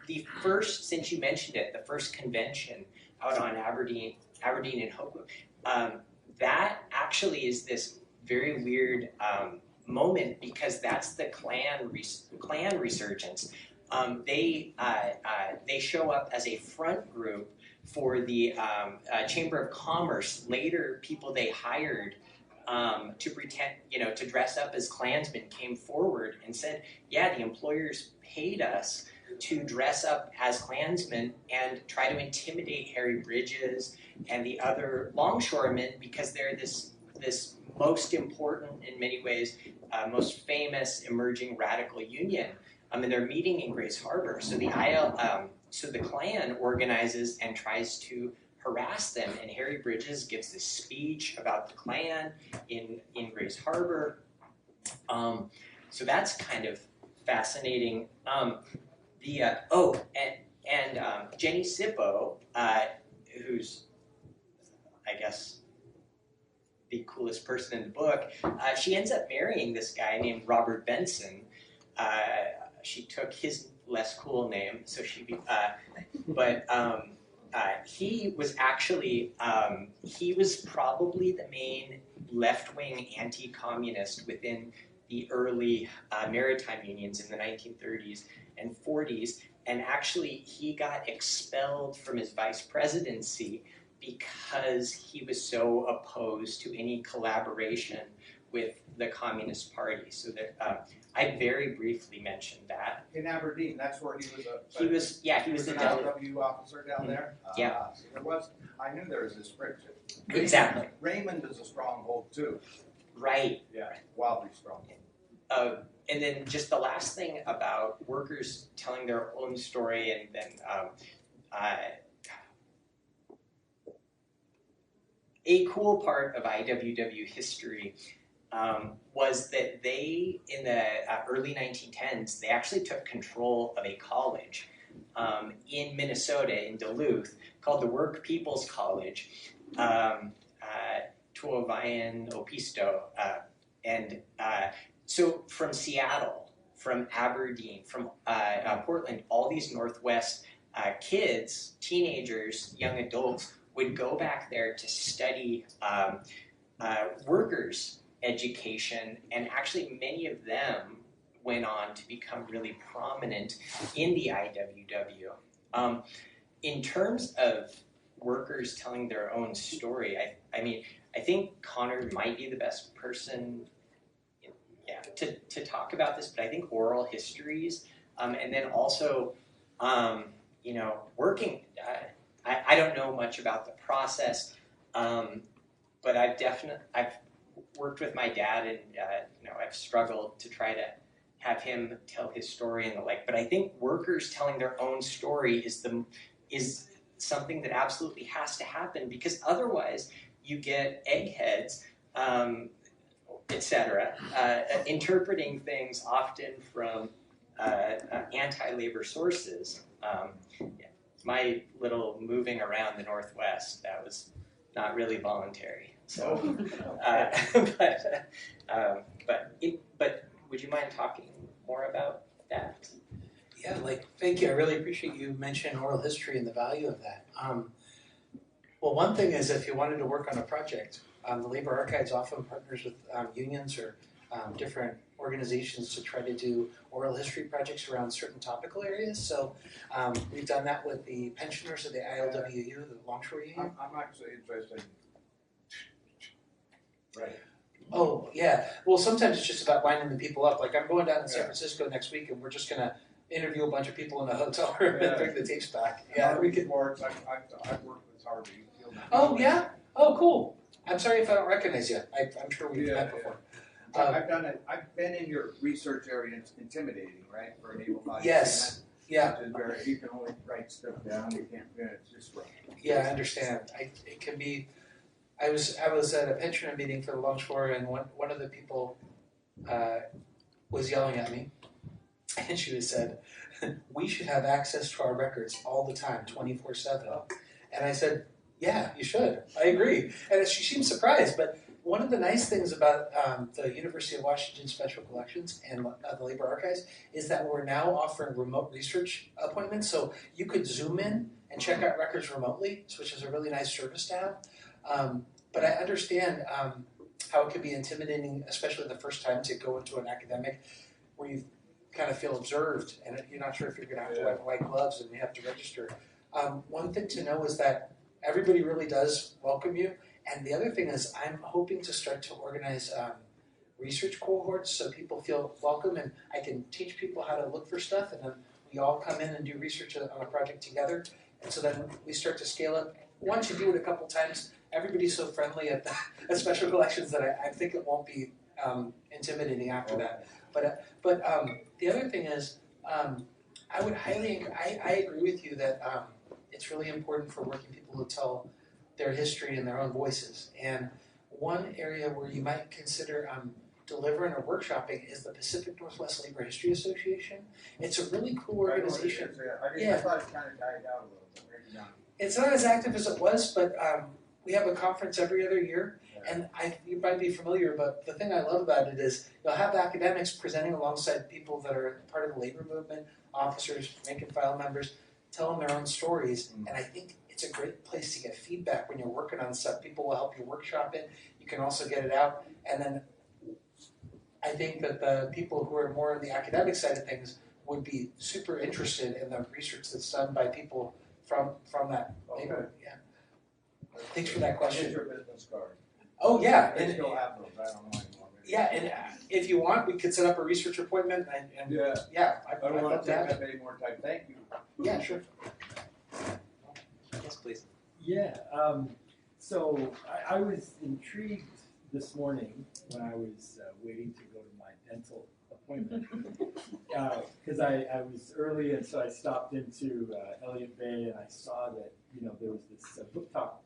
Speaker 4: The first, since you mentioned it, the first convention out on Aberdeen and Hope, that actually is this very weird moment because that's the Klan resurgence. They show up as a front group for the Chamber of Commerce. Later, people they hired to pretend, to dress up as Klansmen came forward and said, yeah, the employers paid us to dress up as Klansmen and try to intimidate Harry Bridges and the other longshoremen because they're this most important, in many ways, most famous emerging radical union. And they're meeting in Grace Harbor. So the Klan organizes and tries to harass them, and Harry Bridges gives this speech about the Klan in Grace Harbor. So that's kind of fascinating. Jenny Sippo, who's, I guess, the coolest person in the book, she ends up marrying this guy named Robert Benson. She took his less cool name, so he was actually, he was probably the main left-wing anti-communist within the early maritime unions in the 1930s and 40s, and actually he got expelled from his vice presidency because he was so opposed to any collaboration with the Communist Party. So that I very briefly mentioned that.
Speaker 7: In Aberdeen, that's where he was
Speaker 4: he was
Speaker 7: an LW officer down there.
Speaker 4: Yeah.
Speaker 7: I knew there was this friction.
Speaker 4: Exactly.
Speaker 7: Raymond is a stronghold too.
Speaker 4: Right.
Speaker 7: Yeah, wildly strong.
Speaker 4: And then just the last thing about workers telling their own story, and then a cool part of IWW history was that they, in the early 1910s, they actually took control of a college. in Minnesota, in Duluth, called the Work People's College, Tuovayan Opisto. So from Seattle, from Aberdeen, from Portland, all these Northwest kids, teenagers, young adults would go back there to study workers' education, and actually many of them went on to become really prominent in the IWW. In terms of workers telling their own story, I think Connor might be the best person to talk about this, but I think oral histories, and then also, working, I don't know much about the process, but I've worked with my dad, and I've struggled to try to have him tell his story and the like. But I think workers telling their own story is something that absolutely has to happen, because otherwise you get eggheads, etc., interpreting things often from anti-labor sources. My little moving around the Northwest, that was not really voluntary. So, but would you mind talking more about that?
Speaker 5: Yeah, thank you. I really appreciate you mentioning oral history and the value of that. Well, one thing is, if you wanted to work on a project, the Labor Archives often partners with unions or different organizations to try to do oral history projects around certain topical areas. So we've done that with the pensioners of the ILWU, the Longshore Union.
Speaker 7: I'm actually interested. Right.
Speaker 5: Oh, yeah. Well, sometimes it's just about lining the people up. Like, I'm going down to San Francisco next week, and we're just going to interview a bunch of people in a hotel room and bring the tapes back. Yeah, we could.
Speaker 7: I've worked with Harvey.
Speaker 5: Oh, yeah? Oh, cool. I'm sorry if I don't recognize you. I'm sure we've met before.
Speaker 7: I've done it. I've been in your research area. It's intimidating, right, for an able-bodied.
Speaker 5: Yes. Yeah.
Speaker 7: You can only write stuff down. You can't. It's just rough.
Speaker 5: Yeah, I understand. It can be. I was at a pensioner meeting for the Longshore, and one of the people was yelling at me, and she said, "We should have access to our records all the time, 24/7." And I said, "Yeah, you should. I agree." And she seemed surprised, but one of the nice things about the University of Washington Special Collections and the Labor Archives is that we're now offering remote research appointments, so you could Zoom in and check out records remotely, which is a really nice service to have. But I understand how it could be intimidating, especially the first time to go into an academic where you kind of feel observed and you're not sure if you're going to have to wear white gloves and you have to register. One thing to know is that everybody really does welcome you. And the other thing is, I'm hoping to start to organize research cohorts so people feel welcome, and I can teach people how to look for stuff, and then we all come in and do research on a project together. And so then we start to scale up. Once you do it a couple times, everybody's so friendly at Special Collections that I think it won't be intimidating after that. But the other thing is, I would I agree with you that it's really important for working people to tell their history in their own voices. And one area where you might consider delivering or workshopping is the Pacific Northwest Labor History Association. It's a really cool organization.
Speaker 7: I thought it kind of died out a little bit. Maybe not.
Speaker 5: It's not as active as it was, but we have a conference every other year. And you might be familiar, but the thing I love about it is you'll have academics presenting alongside people that are part of the labor movement, officers, rank and file members, telling their own stories. And I think it's a great place to get feedback when you're working on stuff. People will help you workshop it. You can also get it out. And then I think that the people who are more on the academic side of things would be super interested in the research that's done by people from that labor. Yeah. Thanks for that question.
Speaker 7: Here's your business card.
Speaker 5: Oh, yeah.
Speaker 7: They still have those. I don't know anymore.
Speaker 5: Yeah, and if you want, we could set up a research appointment. And
Speaker 7: I don't want to take up any more time. Thank you.
Speaker 5: Yeah, sure.
Speaker 4: Yes, please.
Speaker 8: Yeah, so I was intrigued this morning when I was waiting to go to my dental appointment because I was early, and so I stopped into Elliott Bay, and I saw that there was this book talk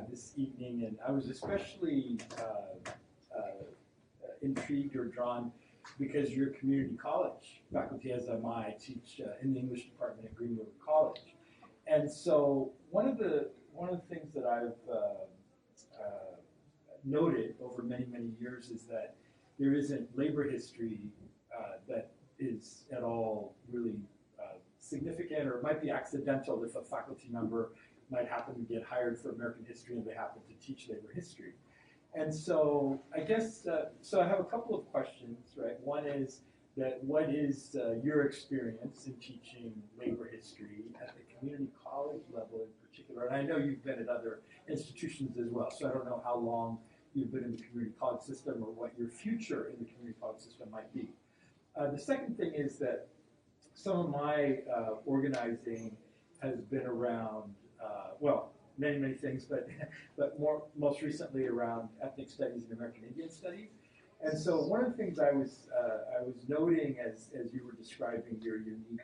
Speaker 8: this evening, and I was especially intrigued or drawn because you're a community college faculty, as am I. Teach in the English department at Green River College. And so one of the things that I've noted over many, many years is that there isn't labor history that is at all really significant, or it might be accidental if a faculty member might happen to get hired for American history and they happen to teach labor history. And so I guess, so I have a couple of questions, right? One is that what is your experience in teaching labor history at the community college level in particular? And I know you've been at other institutions as well, so I don't know how long you've been in the community college system or what your future in the community college system might be. The second thing is that some of my organizing has been around, well, many, many things, but most recently around ethnic studies and American Indian studies. And so one of the things I was noting as you were describing your unique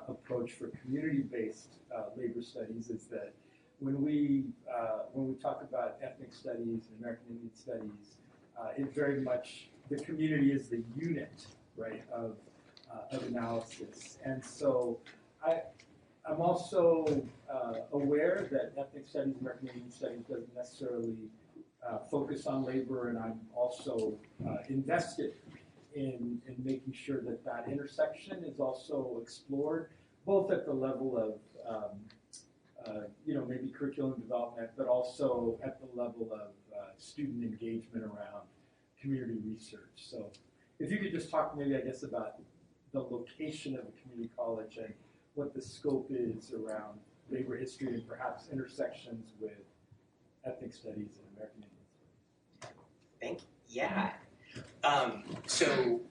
Speaker 8: approach for community-based labor studies is that when we talk about ethnic studies and American Indian studies, it very much, the community is the unit, right, of analysis. And so I'm also aware that ethnic studies, American Indian studies doesn't necessarily focus on labor, and I'm also invested in making sure that that intersection is also explored, both at the level of maybe curriculum development, but also at the level of student engagement around community research. So if you could just talk maybe, I guess, about the location of a community college and what the scope is around labor history and perhaps intersections with ethnic studies and American Indian studies.
Speaker 4: Thank you. Yeah. So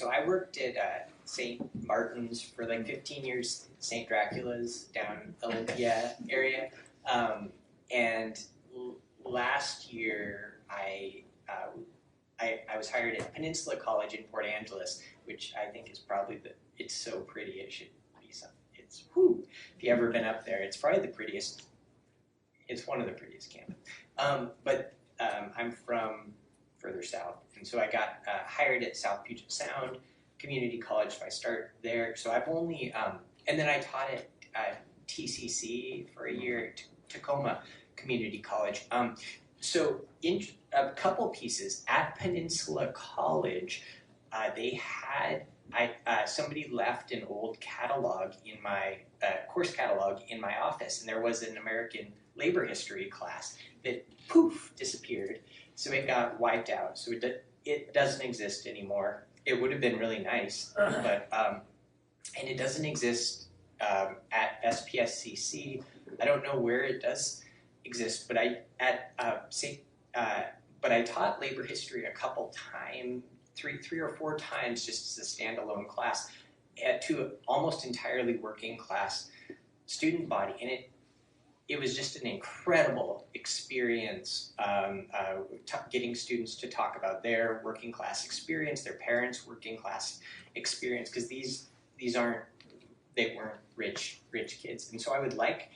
Speaker 4: I worked at St. Martin's for like 15 years, St. Dracula's down Olympia area. And last year I was hired at Peninsula College in Port Angeles, which I think is probably it's so pretty, it should be something. It's, whoo, if you've ever been up there, it's probably the prettiest, it's one of the prettiest campuses. But I'm from further south, and so I got hired at South Puget Sound Community College, so I start there. So I've only, and then I taught at TCC for a year at Tacoma Community College. So in a couple pieces at Peninsula College, they had, somebody left an old catalog in my, course catalog in my office, and there was an American labor history class that poof, disappeared. So it got wiped out. So it doesn't exist anymore. It would have been really nice, but, and it doesn't exist at SPSCC. I don't know where it does exist, but I taught labor history a couple times, three or four times, just as a standalone class, to an almost entirely working class student body, and it was just an incredible experience, getting students to talk about their working class experience, their parents' working class experience, because they weren't rich kids, and so I would like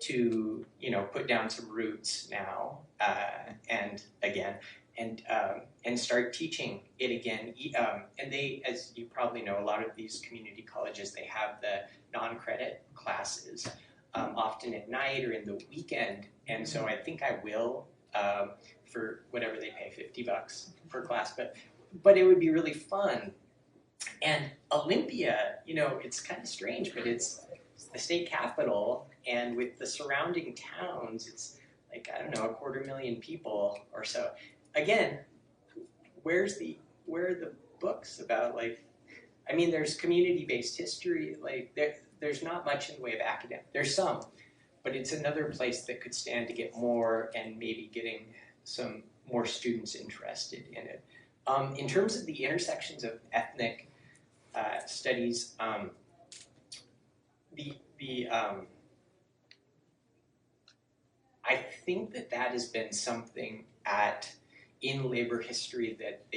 Speaker 4: to put down some roots now and start teaching it again. And they, as you probably know, a lot of these community colleges, they have the non-credit classes, often at night or in the weekend. And so I think I will, for whatever they pay, $50 per class, but it would be really fun. And Olympia, it's kind of strange, but it's the state capital, and with the surrounding towns, it's like, I don't know, 250,000 people or so. Again, where are the books about, there's community-based history, there's not much in the way of academic. There's some, but it's another place that could stand to get more, and maybe getting some more students interested in it. In terms of the intersections of ethnic studies, I think that has been something in labor history that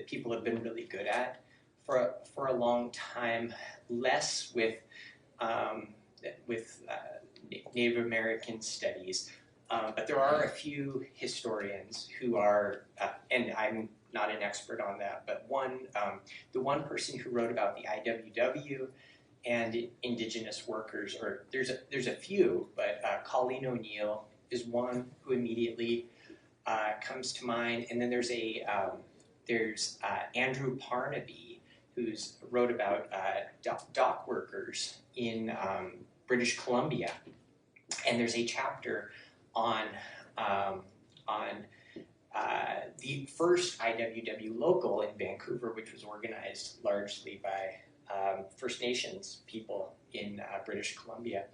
Speaker 4: people have been really good at for a long time. Less with Native American studies, but there are a few historians who are, and I'm not an expert on that, but the one person who wrote about the IWW and indigenous workers, or there's a few, but Colleen O'Neill is one who immediately comes to mind, and then there's Andrew Parnaby, who's wrote about dock workers in British Columbia, and there's a chapter on the first IWW local in Vancouver, which was organized largely by First Nations people in British Columbia.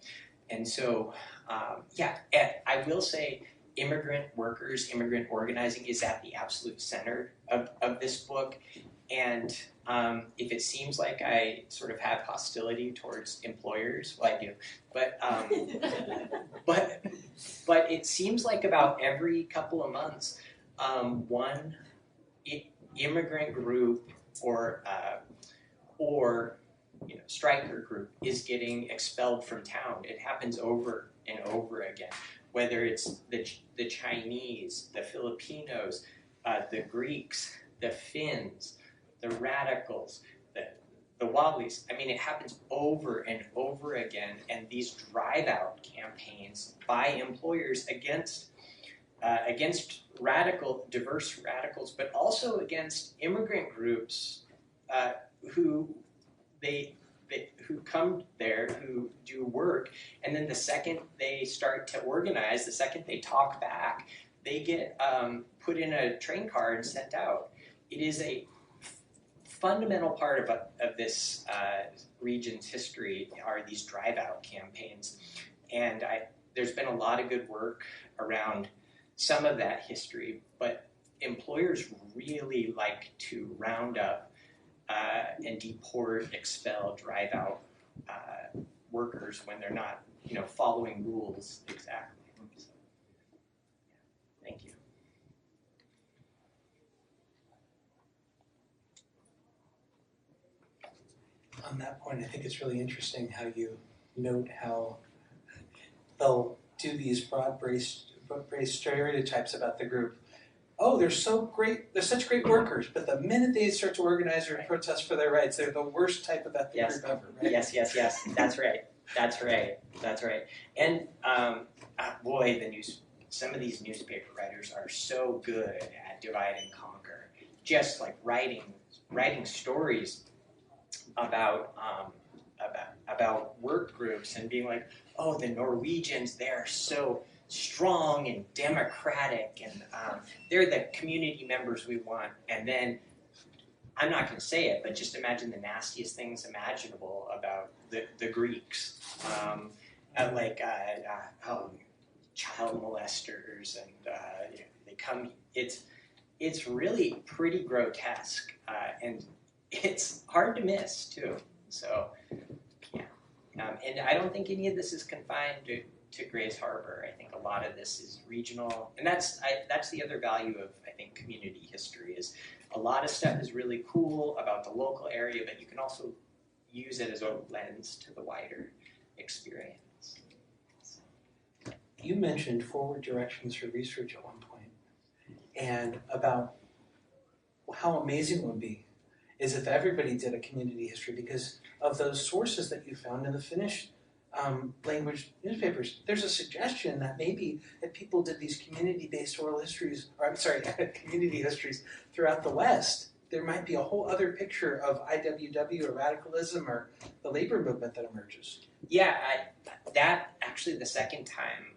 Speaker 4: And so, I will say immigrant workers, immigrant organizing is at the absolute center of this book. And if it seems like I sort of have hostility towards employers, well, I do. But it seems like about every couple of months, one immigrant group or striker group is getting expelled from town. It happens over and over again. Whether it's the Chinese, the Filipinos, the Greeks, the Finns, the radicals, the Wobblies. I mean, it happens over and over again, and these drive-out campaigns by employers against diverse radicals, but also against immigrant groups who come there, who do work, and then the second they start to organize, the second they talk back, they get put in a train car and sent out. It is a fundamental part of this region's history are these drive-out campaigns, and there's been a lot of good work around some of that history, but employers really like to round up and deport, expel, drive out workers when they're not, following rules exactly. So, thank you.
Speaker 5: On that point, I think it's really interesting how you note how they'll do these broad-based stereotypes about the group. Oh, they're so great, they're such great workers, but the minute they start to organize or protest for their rights, they're the worst type of ethnic group ever, right?
Speaker 4: Yes, that's right. And boy, some of these newspaper writers are so good at divide and conquer, just like writing stories about work groups and being like, oh, the Norwegians, they're so strong and democratic, and they're the community members we want. And then, I'm not going to say it, but just imagine the nastiest things imaginable about the Greeks, child molesters, and they come. It's really pretty grotesque, and it's hard to miss too. So, yeah, and I don't think any of this is confined to Grays Harbor. I think a lot of this is regional, and that's the other value of, I think, community history is a lot of stuff is really cool about the local area, but you can also use it as a lens to the wider experience.
Speaker 5: You mentioned forward directions for research at one point, and about how amazing it would be is if everybody did a community history, because of those sources that you found in the Finnish language newspapers. There's a suggestion that maybe if people did these community-based oral histories, community histories throughout the West, there might be a whole other picture of IWW or radicalism or the labor movement that emerges.
Speaker 4: Yeah, that actually the second time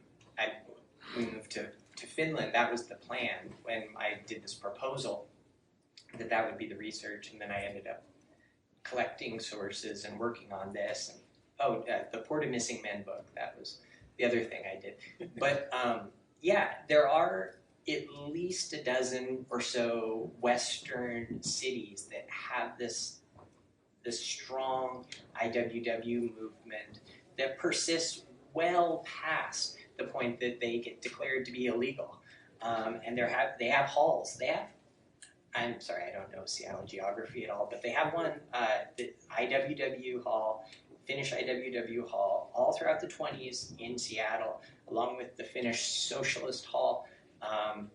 Speaker 4: we moved to Finland, that was the plan when I did this proposal, that would be the research, and then I ended up collecting sources and working on this. And the Port of Missing Men book, that was the other thing I did. But there are at least a dozen or so Western cities that have this strong IWW movement that persists well past the point that they get declared to be illegal. And they have halls. I'm sorry, I don't know Seattle geography at all, but they have one, the IWW Hall, Finnish IWW Hall, all throughout the 20s in Seattle, along with the Finnish Socialist Hall.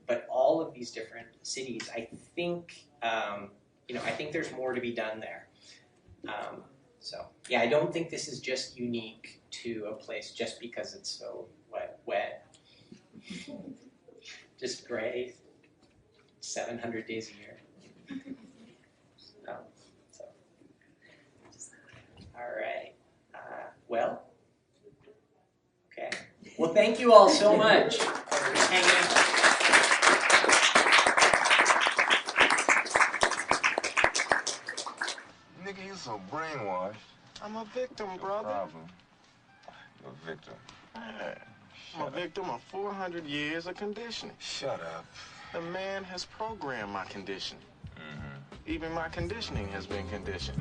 Speaker 4: But all of these different cities, I think, I think there's more to be done there. So yeah, I don't think this is just unique to a place just because it's so wet. Just gray, 700 days a year. So, all right. Well, okay. Well, thank you all so much for hanging out.
Speaker 9: Nigga, you so brainwashed.
Speaker 10: I'm a victim, brother.
Speaker 9: No problem. You're a victim.
Speaker 10: I'm a victim of 400 years of conditioning.
Speaker 9: Shut up.
Speaker 10: The man has programmed my conditioning. Even my conditioning has been conditioned.